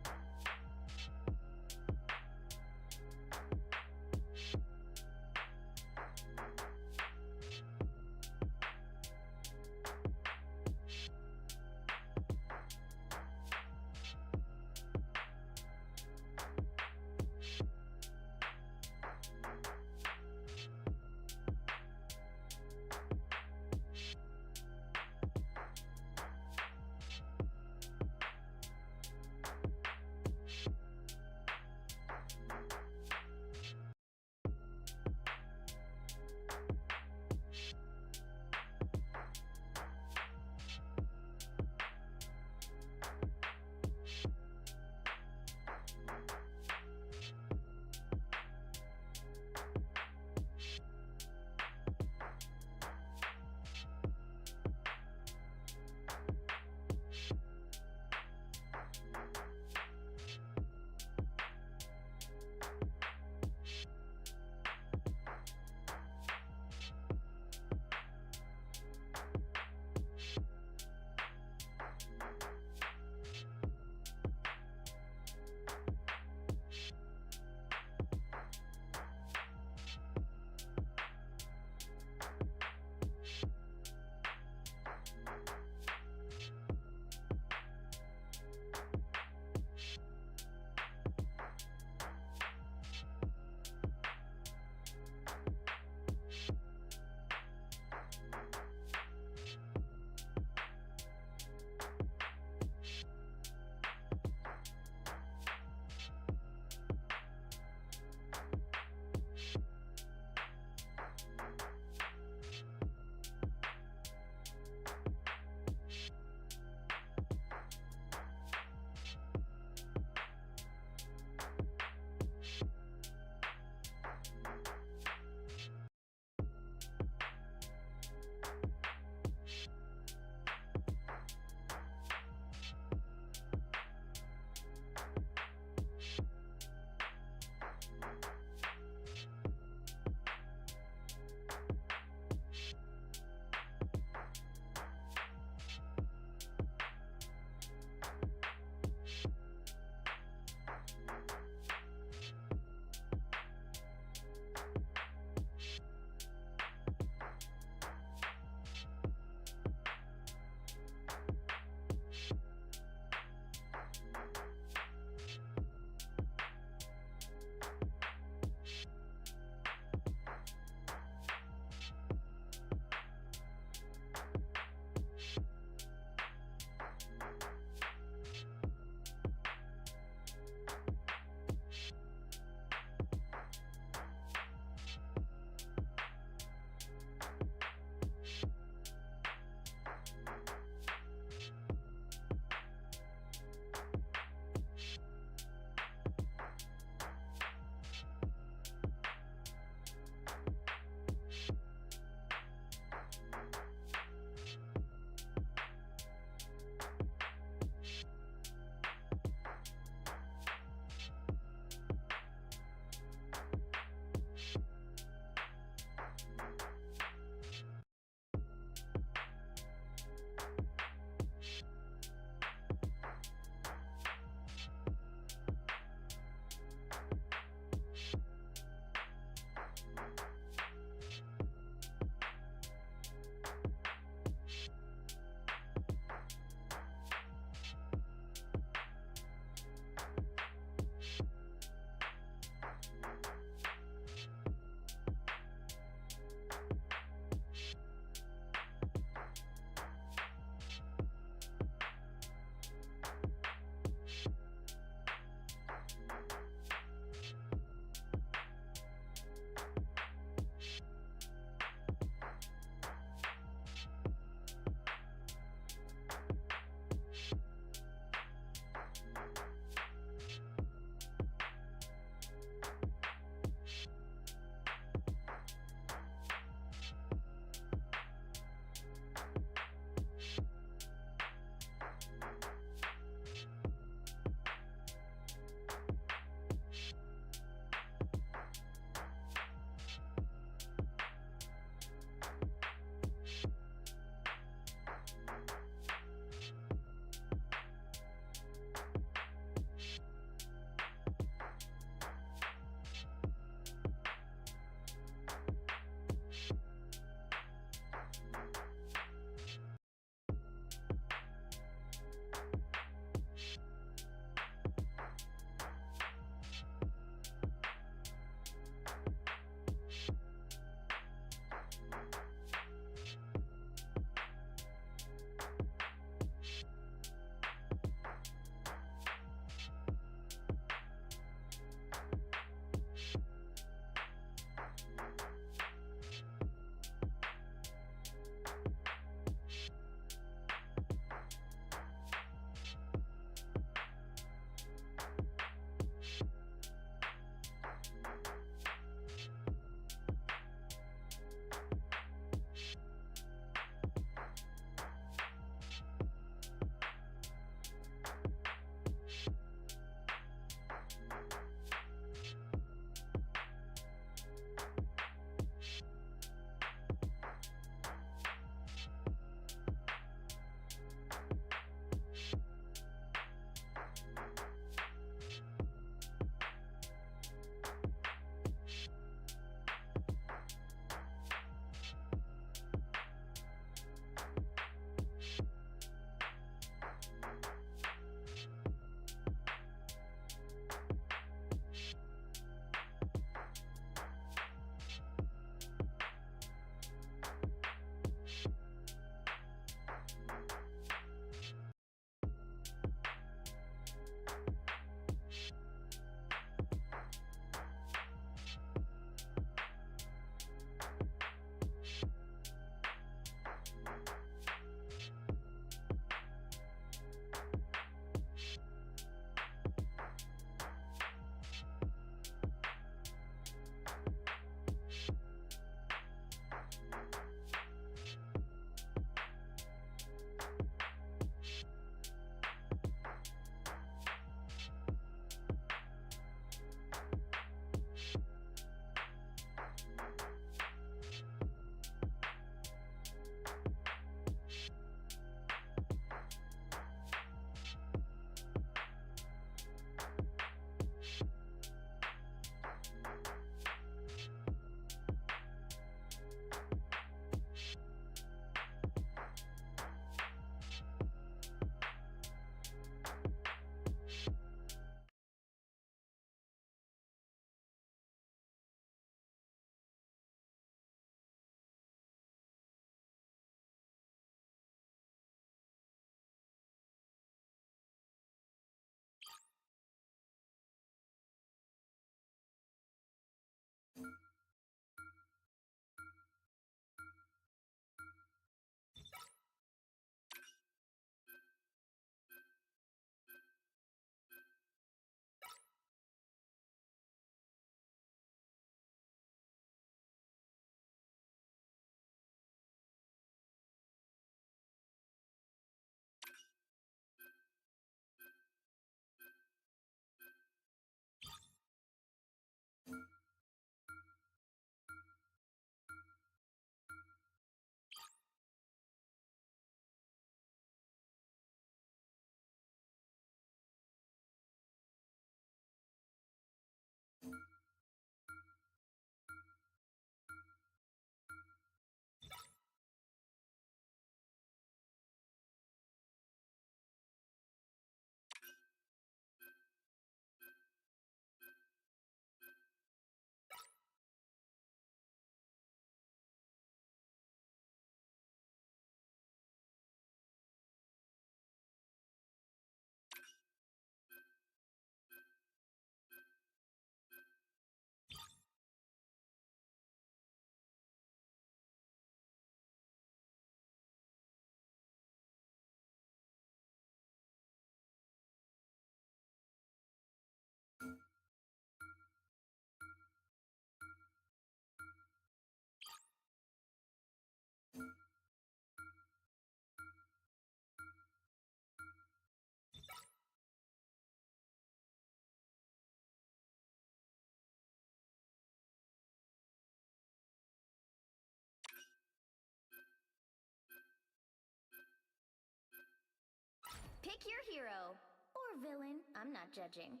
Pick your hero. Or villain, I'm not judging.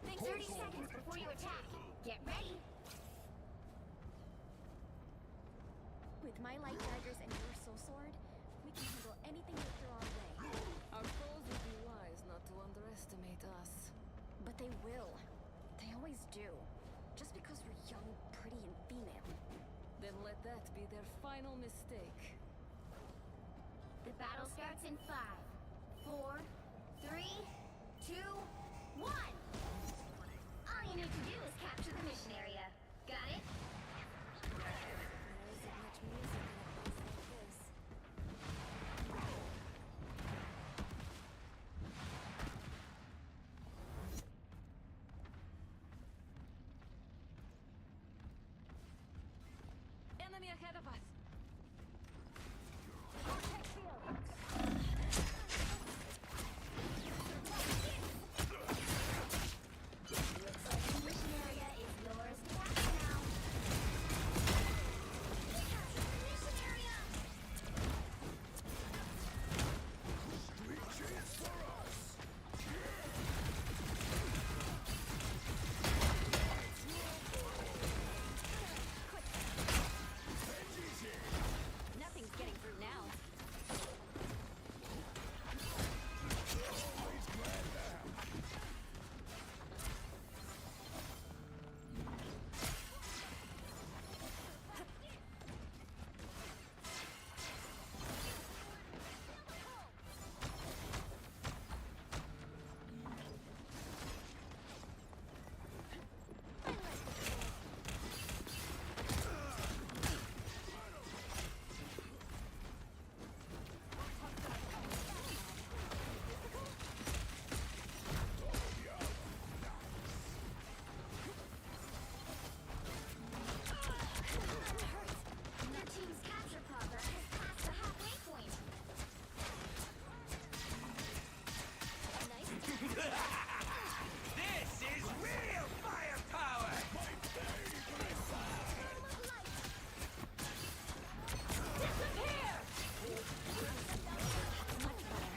Think 30 seconds before you attack. Get ready. With my light daggers and your soul sword, we can handle anything they throw our way. Our foes would be wise not to underestimate us. But they will. They always do. Just because we're young, pretty, and female. Then let that be their final mistake. The battle starts in 5, 4, 3, 2, 1! All you need to do is capture the mission area. Got it? There isn't much music in a place like this. Enemy ahead of us! Looks like the mission area is yours to capture now. Capture the mission area! Reaches for us. Nothing's getting through now. That team's capture progress has passed the halfway point. Nice. This is real firepower! Disappear! Much better.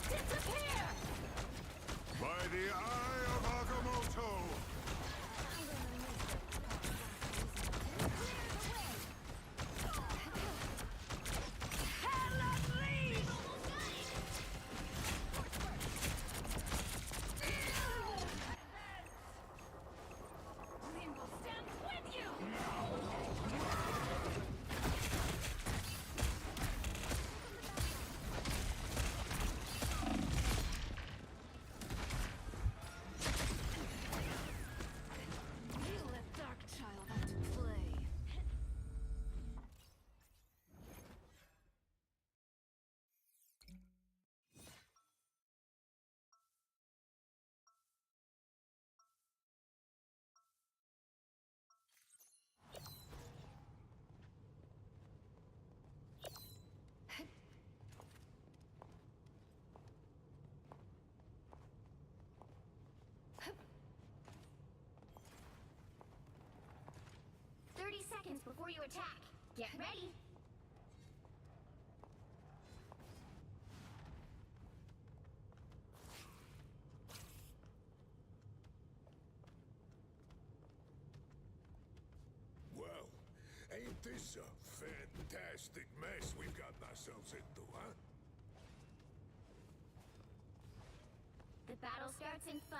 Disappear! By the eye of Agamotto. Hell of lead! Rainbow stands with you! You let Dark Child out to play. Seconds before you attack. Get ready. Well, ain't this a fantastic mess we've gotten ourselves into, huh? The battle starts in 5,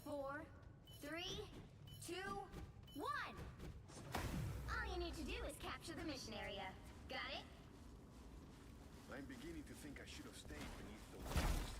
4, 3, 2, 1! All you need to do is capture the mission area. Got it? I'm beginning to think I should have stayed beneath those walls.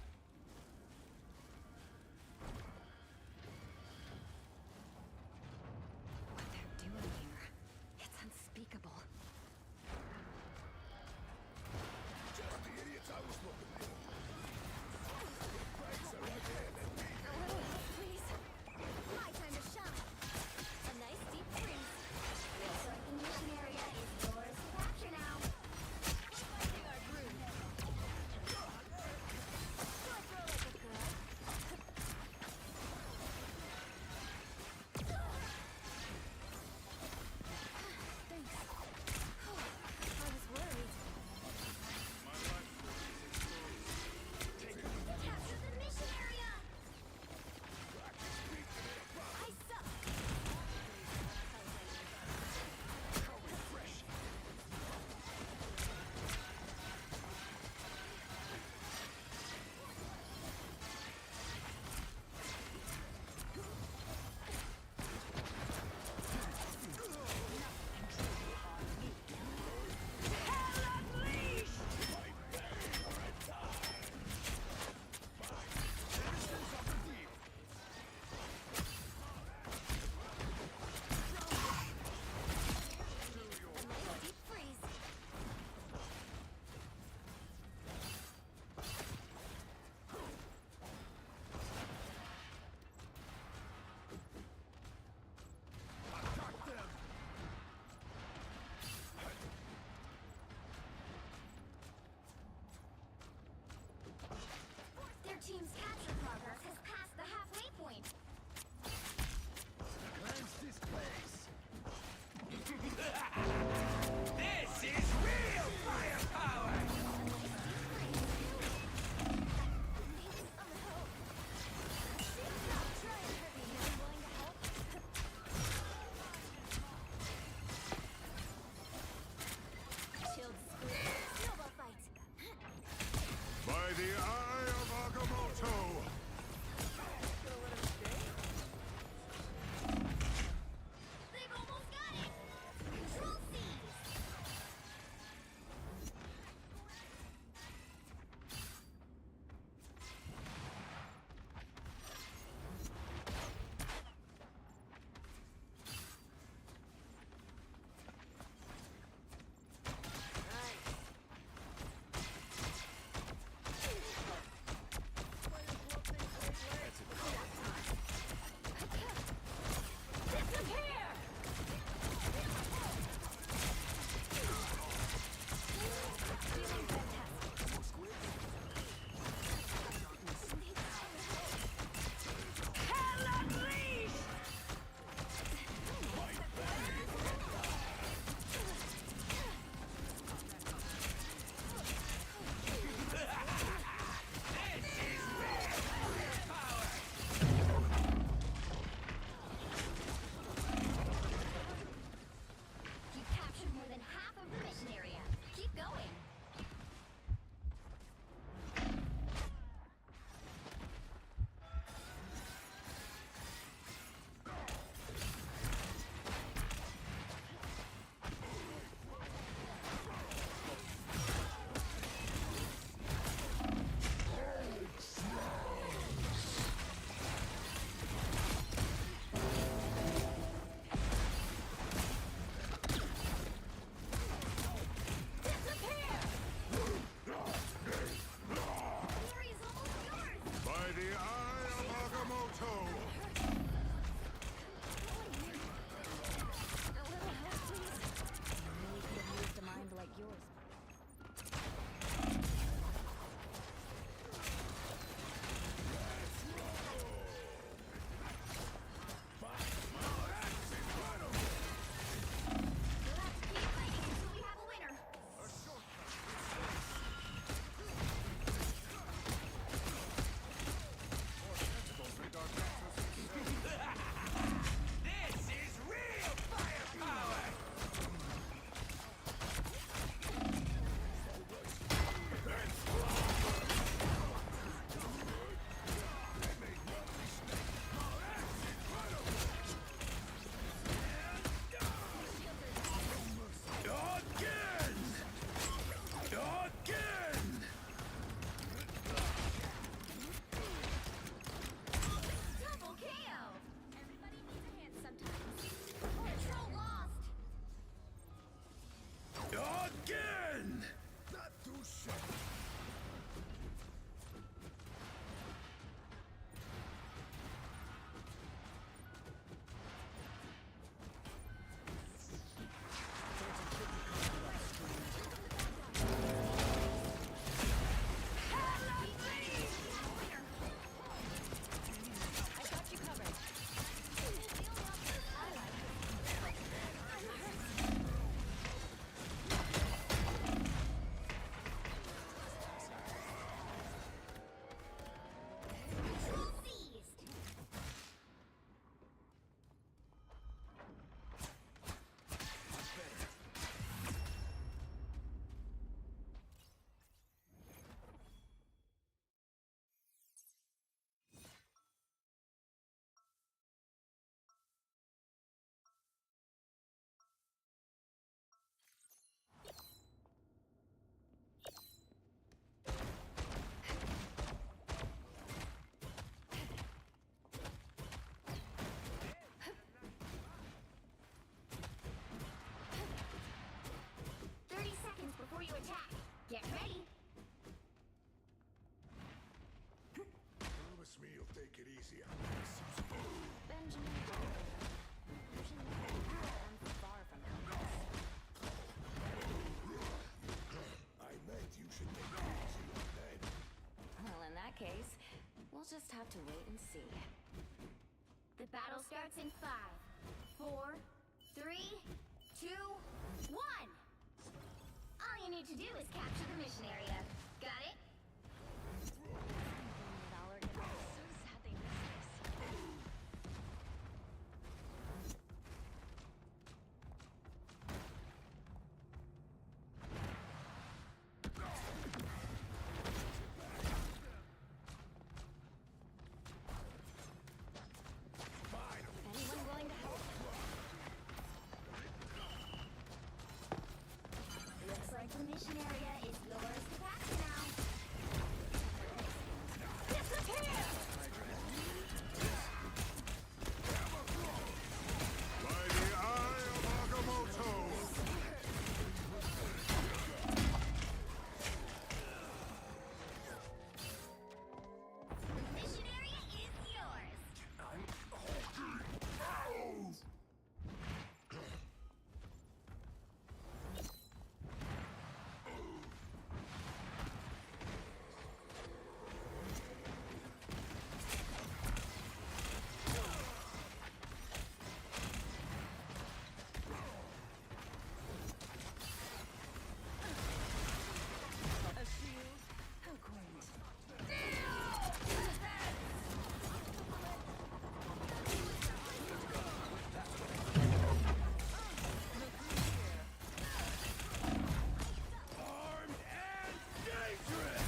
take it easy on us. Benjamin, usually I'm far from helpless. I meant you should take it easy on them. Well, in that case, we'll just have to wait and see. The battle starts in 5, 4, 3, 2, 1. All you need to do is capture the mission area. Got it? Valor gonna be so sad they missed this. Anyone willing to help? Looks like the mission area is yours to capture now. Disappear! By the eye of Agamotto! The mission area is yours. A shield? How quaint. Armed and dangerous!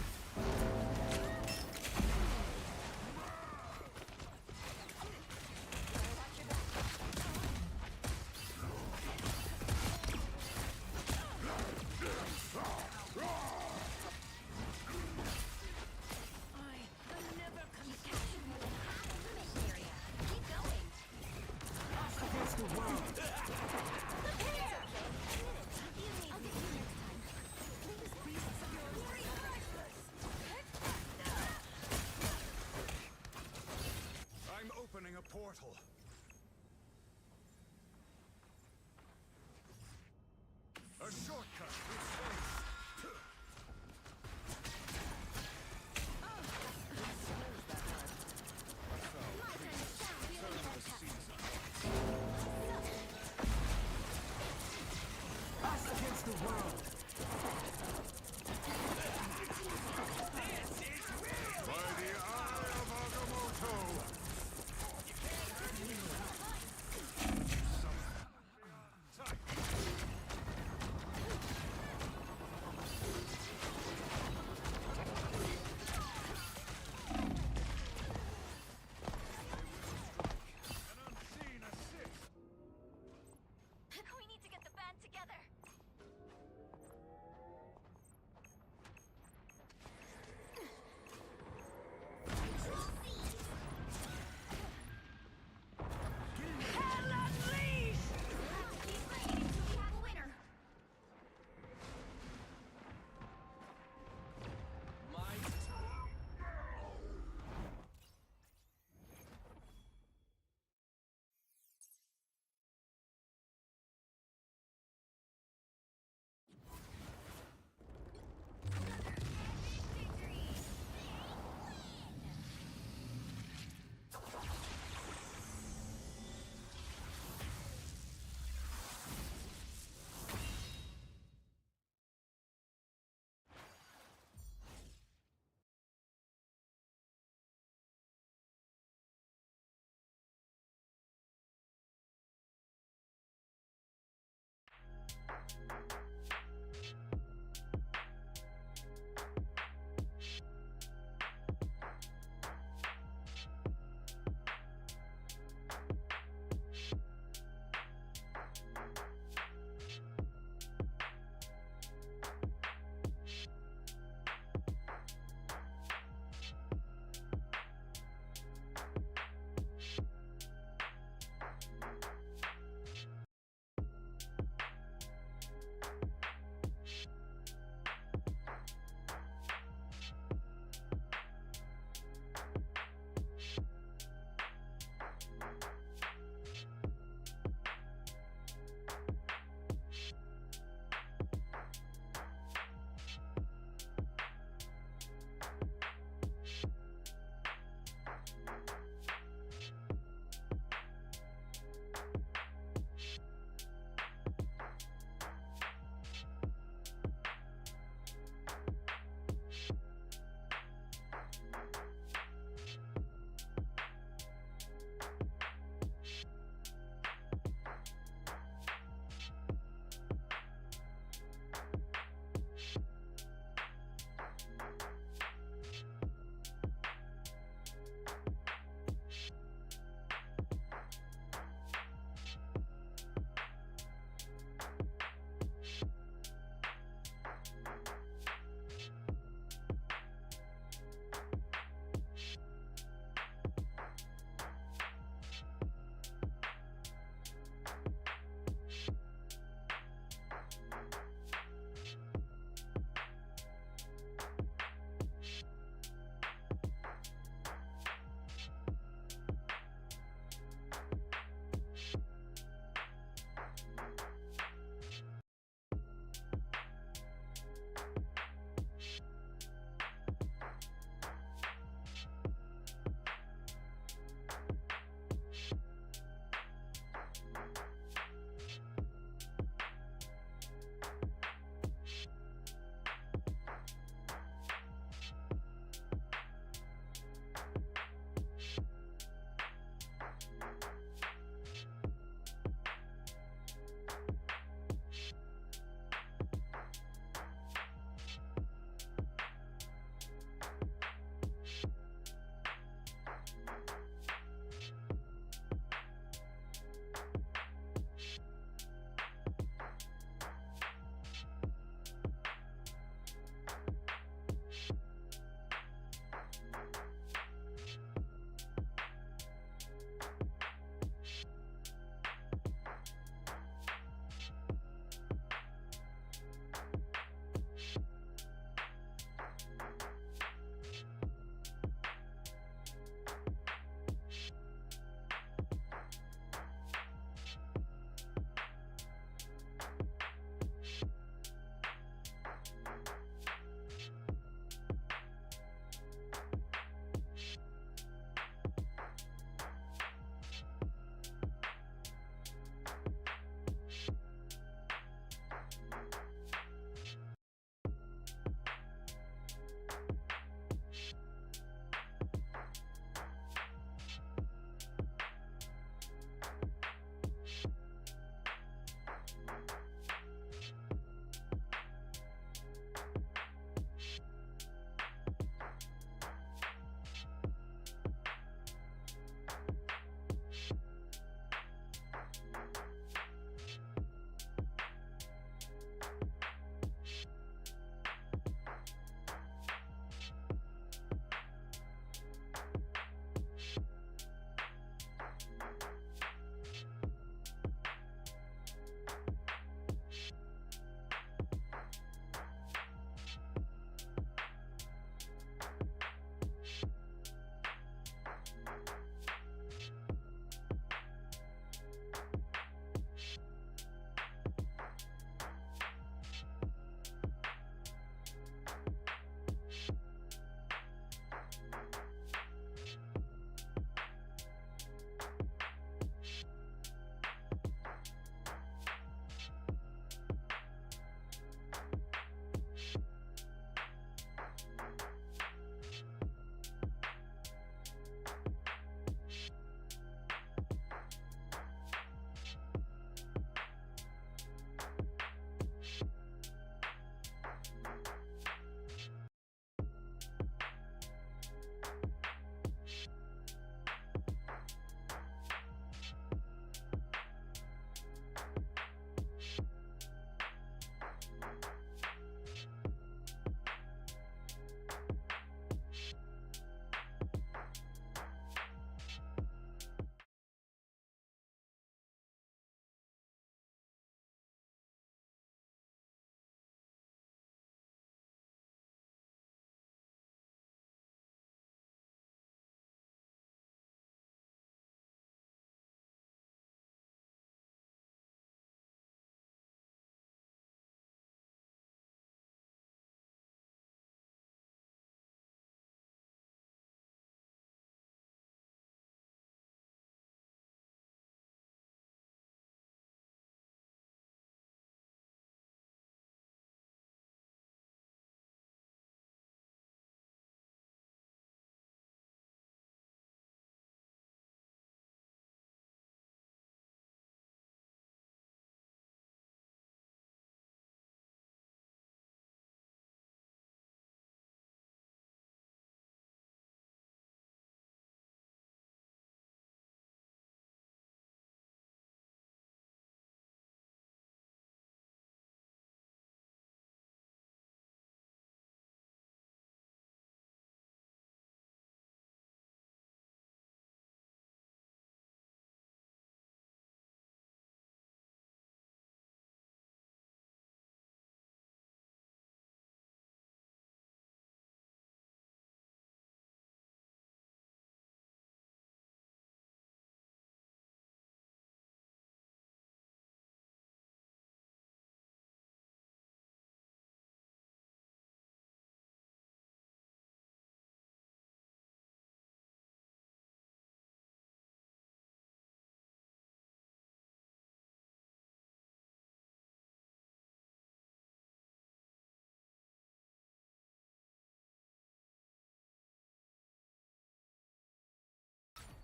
I'm never You captured more than half of the mission area. Keep going. Against the world! Prepare! I'll get you next time. These beasts of yours are priceless. I'm opening a portal. A shortcut with space. My turn to sound really fantastic. Us against the world! By the eye of Agamotto!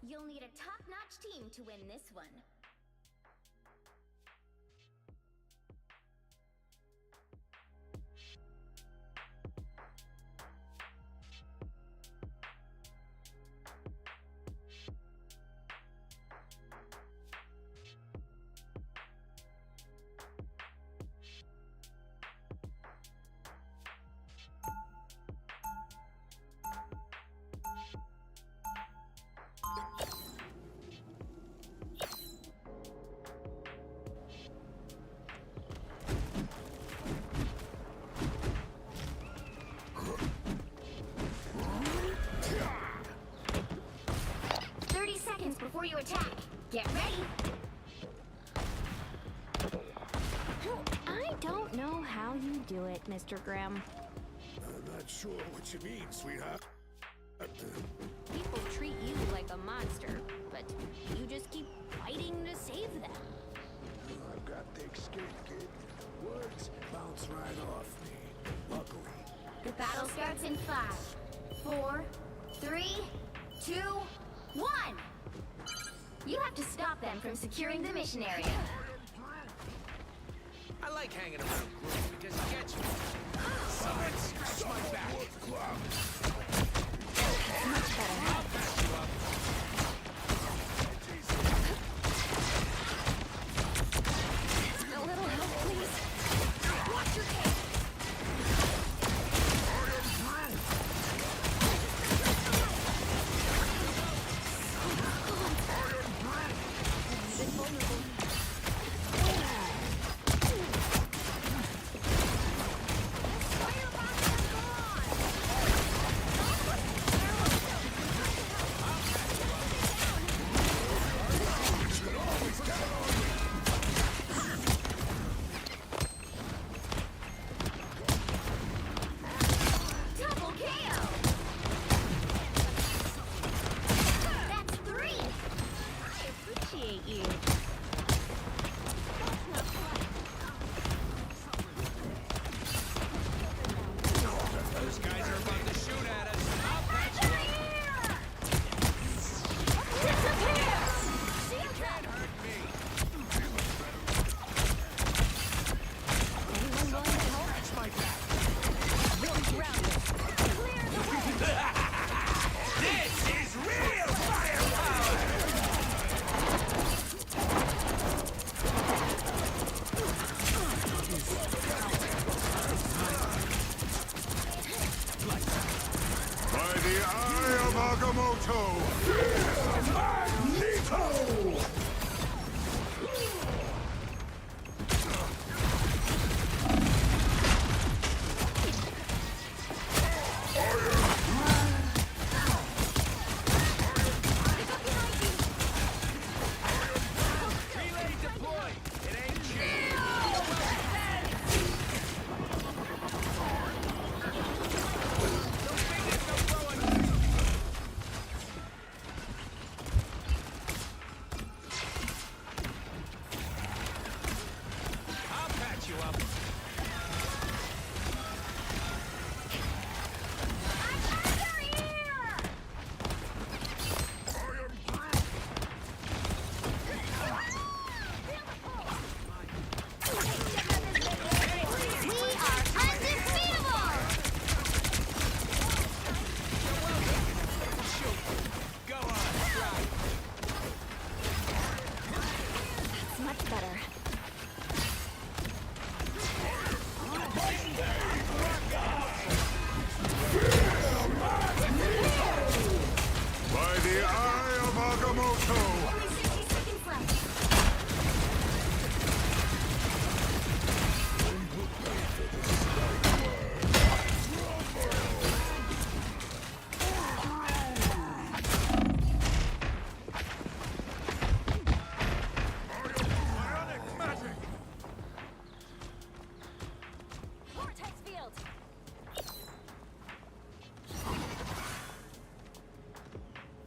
You'll need a top-notch team to win this one. Before you attack, get ready. I don't know how you do it, Mr. Graham. I'm not sure what you mean, sweetheart. People treat you like a monster, but you just keep fighting to save them. I've got thick skin, kid. Words bounce right off me. Luckily. The battle starts in 5, 4, 3, 2, 1. You have to stop them from securing the mission area. I like hanging around groups because it gets me. Someone scratch my back. Much better. I'll back you up. A little help, please. Watch your head.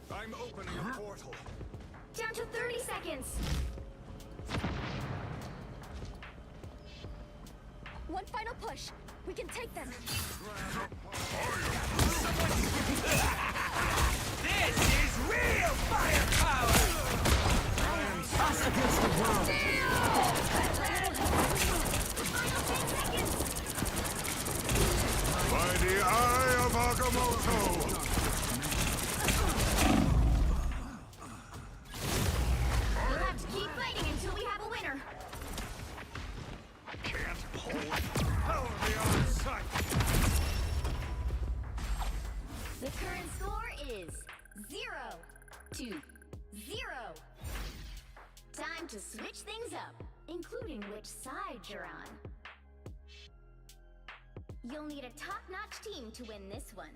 I'm opening a portal. Down to 30 seconds. One final push. We can take them. This is real fire! 0 to 0. Time to switch things up, including which side you're on. You'll need a top-notch team to win this one.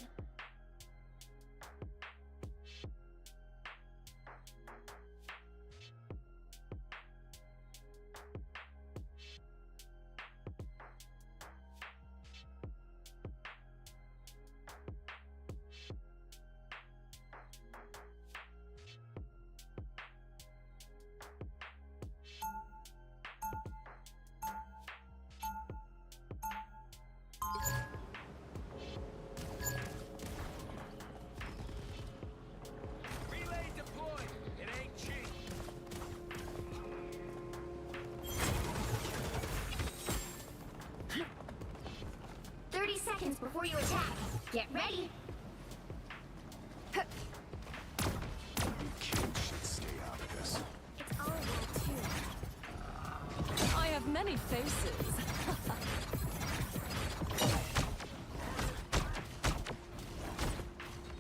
Relay deployed. It ain't cheap. Seconds before you attack. Get ready. You kids should stay out of this. It's all about you. I have many faces.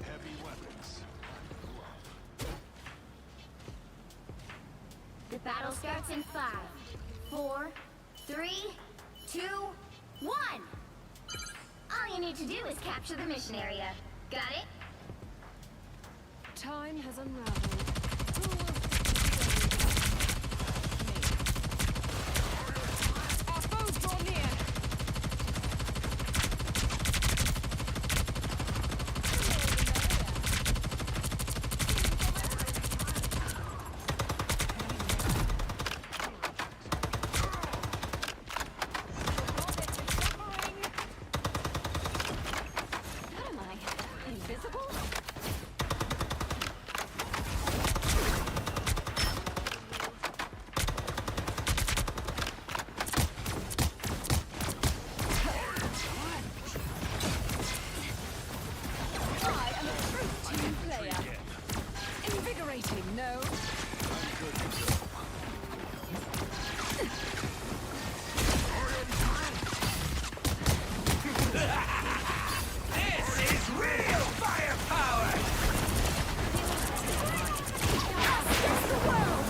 Heavy weapons. The battle starts in 5, 4, 3, 2, 1. All you need to do is capture the mission area. Got it? Time has unraveled. Our foes draw near. What am I? Invisible? I am a true team player. Invigorating, no? This is real firepower. That's the world!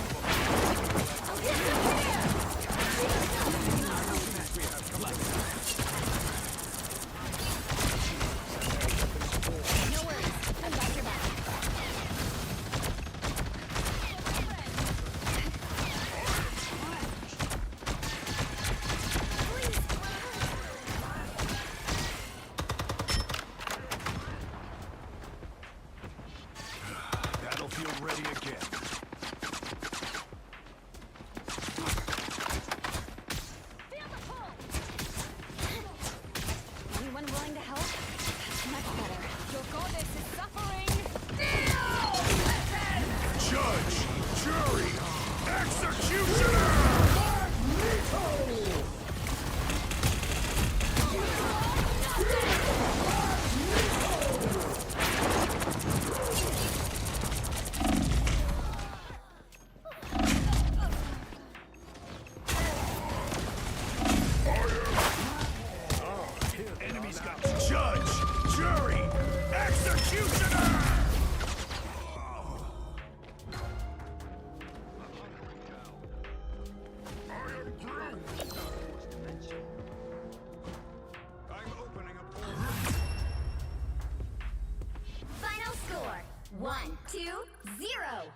I'll disappear! No worries. I've got your back. Battlefield ready again. Feel the pull! Anyone willing to help? That's much better. Your goddess is suffering. Judge, jury, executioner! Enemies got judge, jury, executioner! I'm opening a portal. Final score 1, 2, 0.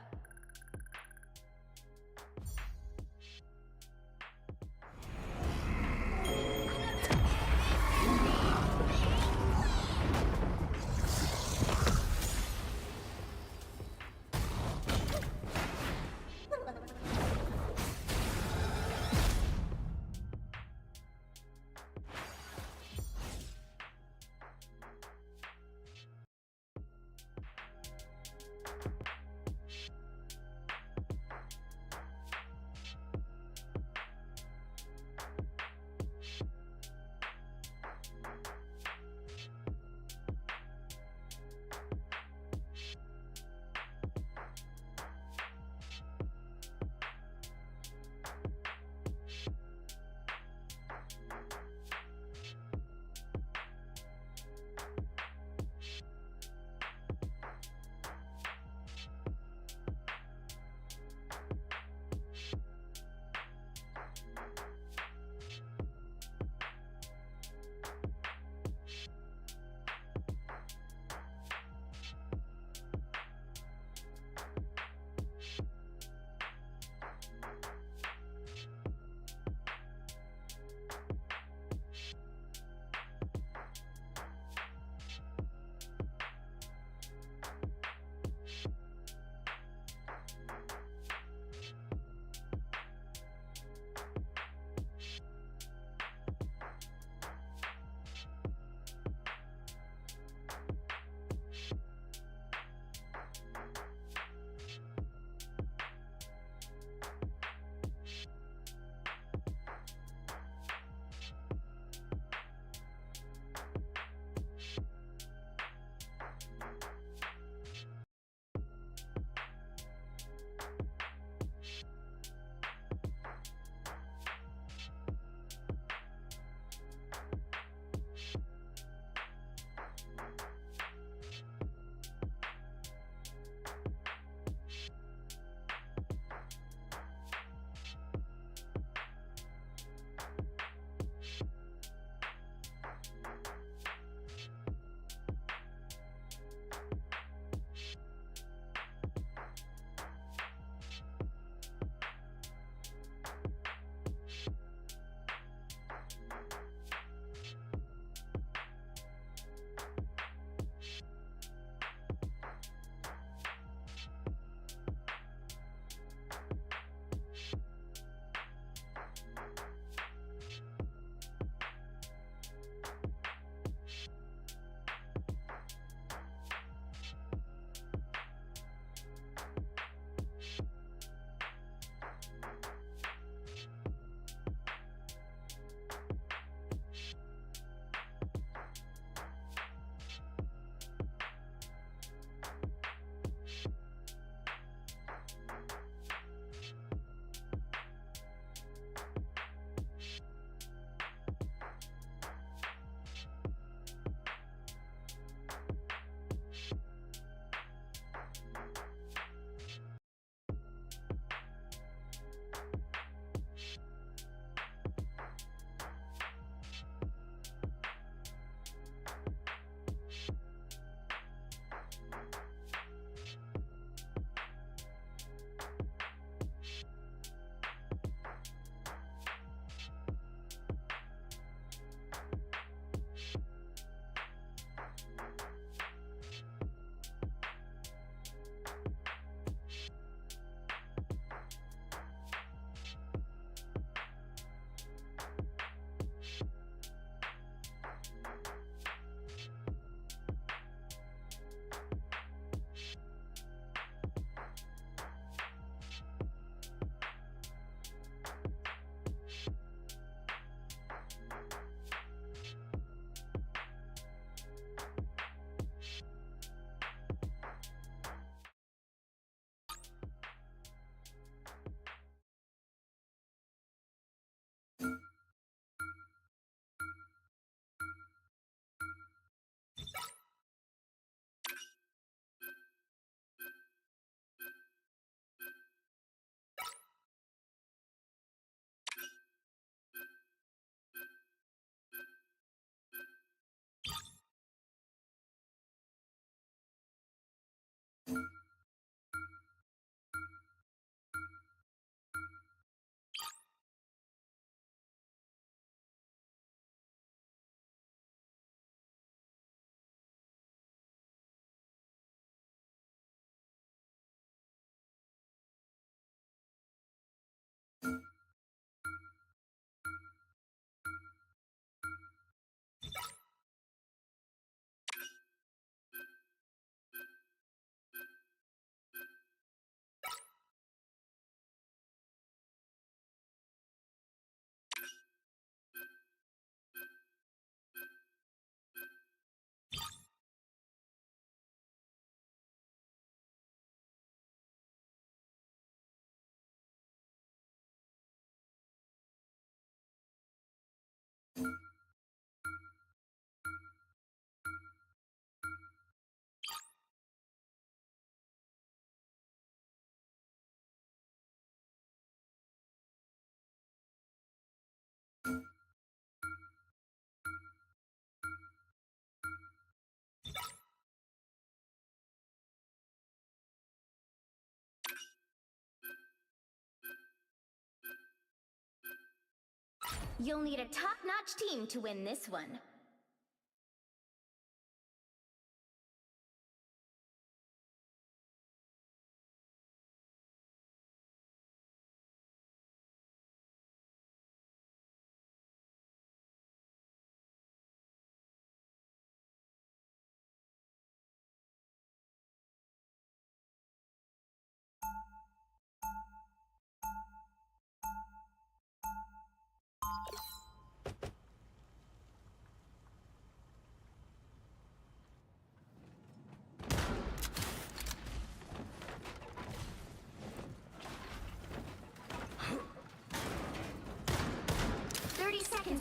You'll need a top-notch team to win this one.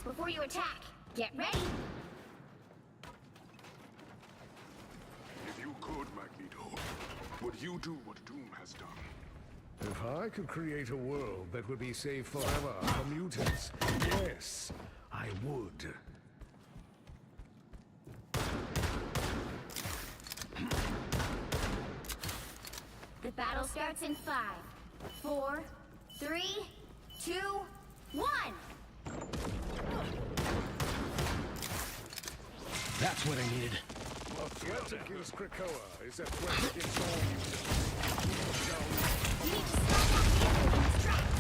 Before you attack, get ready. If you could, Magneto, would you do what Doom has done? If I could create a world that would be safe forever for mutants, yes, I would. The battle starts in 5, 4, 3, 2, 1. That's what I needed. A threat against Krakoa is a threat against all mutants. You need to stop that vehicle in its tracks.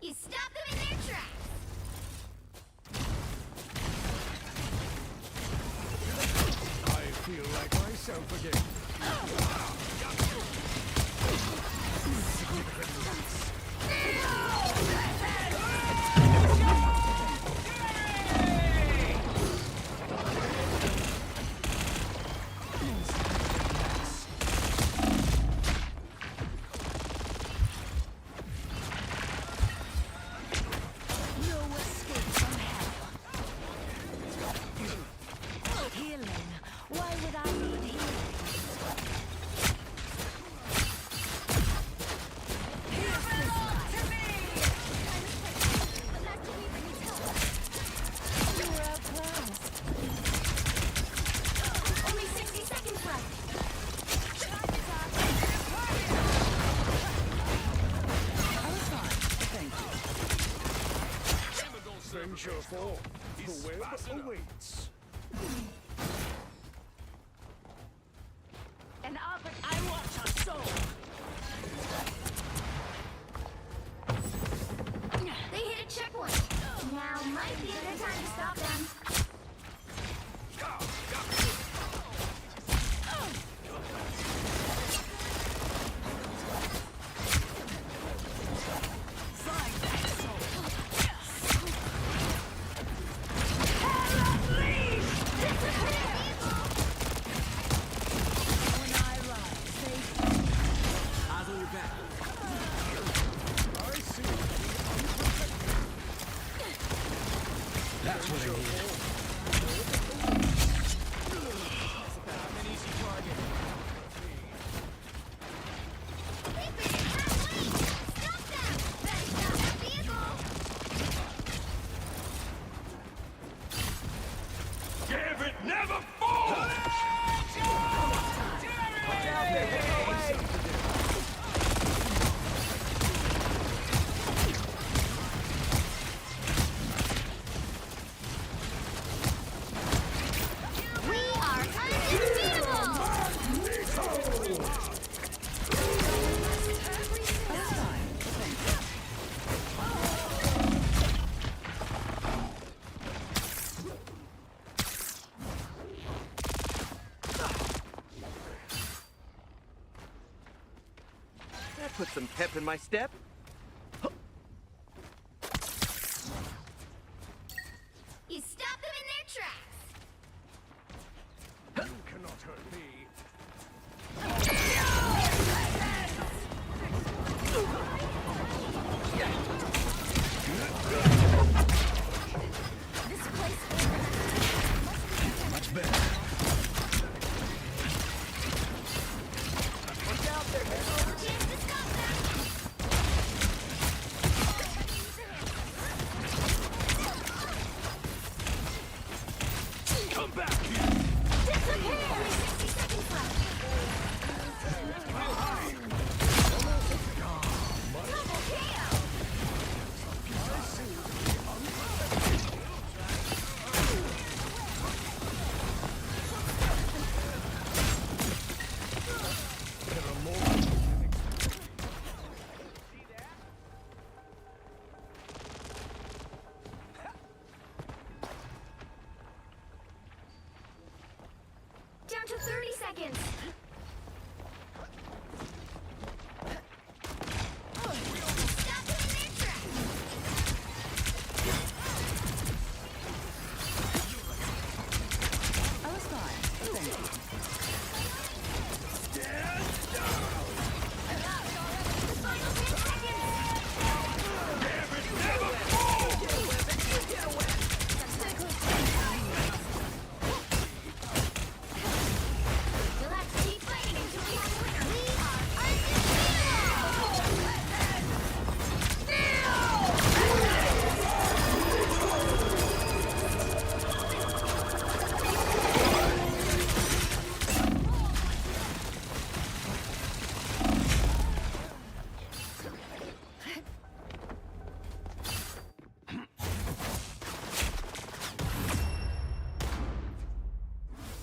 You stop them in their tracks! I feel like myself again. Only 60 seconds left. Venture forth. The web awaits. And Albert, I want your soul. They hit a checkpoint. Now might be a good time to stop them. what I need. I'm an easy target. We've been halfway! Stop them! Better stop that vehicle! Gambit never falls! We are undefeatable! That put some pep in my step. You stop them in their tracks! You cannot hurt me. This place Much better. chance to stop them! Come back here! Disappear! 60 seconds left! Double KO! There are more. Down to 30 seconds! Stop them in their tracks! I was fine. Thank you. Final 10 seconds! You'll have to keep fighting until we have a winner. We are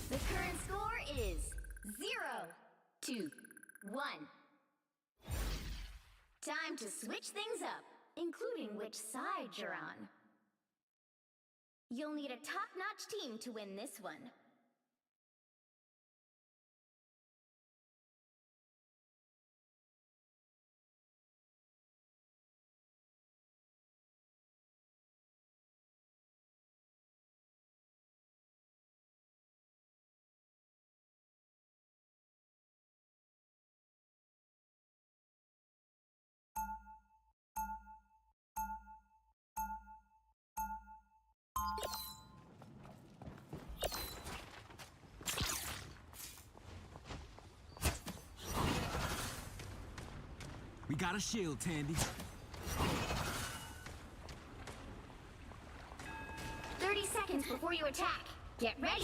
The current score is 0-1. Time to switch things up, including which side you're on. You'll need a top-notch team to win this one. We got a shield, Tandy. 30 seconds before you attack. Get ready.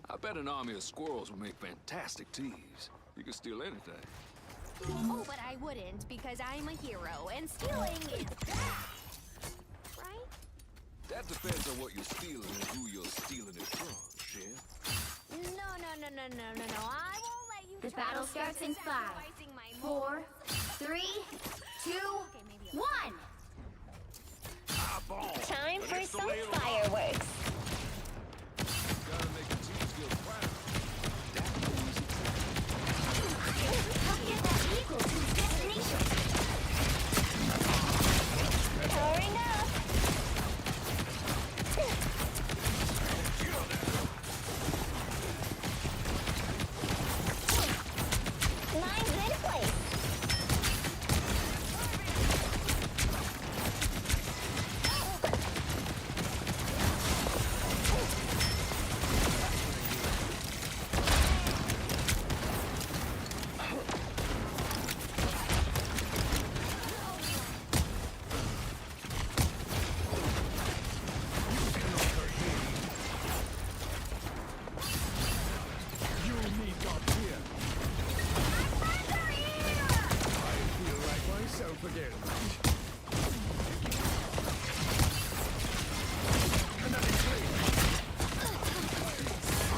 I bet an army of squirrels would make fantastic teas. You could steal anything. Oh, but I wouldn't because I'm a hero and stealing is bad. Right? That depends on what you're stealing and who you're stealing it from, Chef. No. I won't let you The try battle to starts in 5, sacrificing my 4, 3, 2, Okay, maybe 1. Time for some fireworks. Gotta make the teams feel proud. Help get that vehicle to its destination. Powering up. Mine's in place. forget it.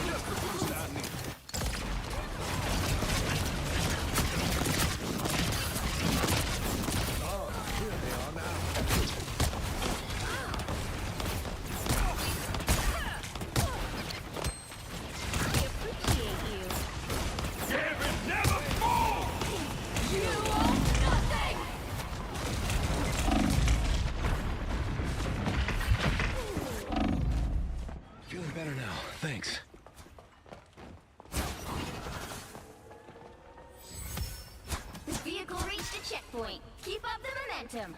Just the boost I need. Oh, here they are now. I appreciate you. You own nothing! Feeling better now. Thanks. Vehicle reached a checkpoint. Keep up the momentum.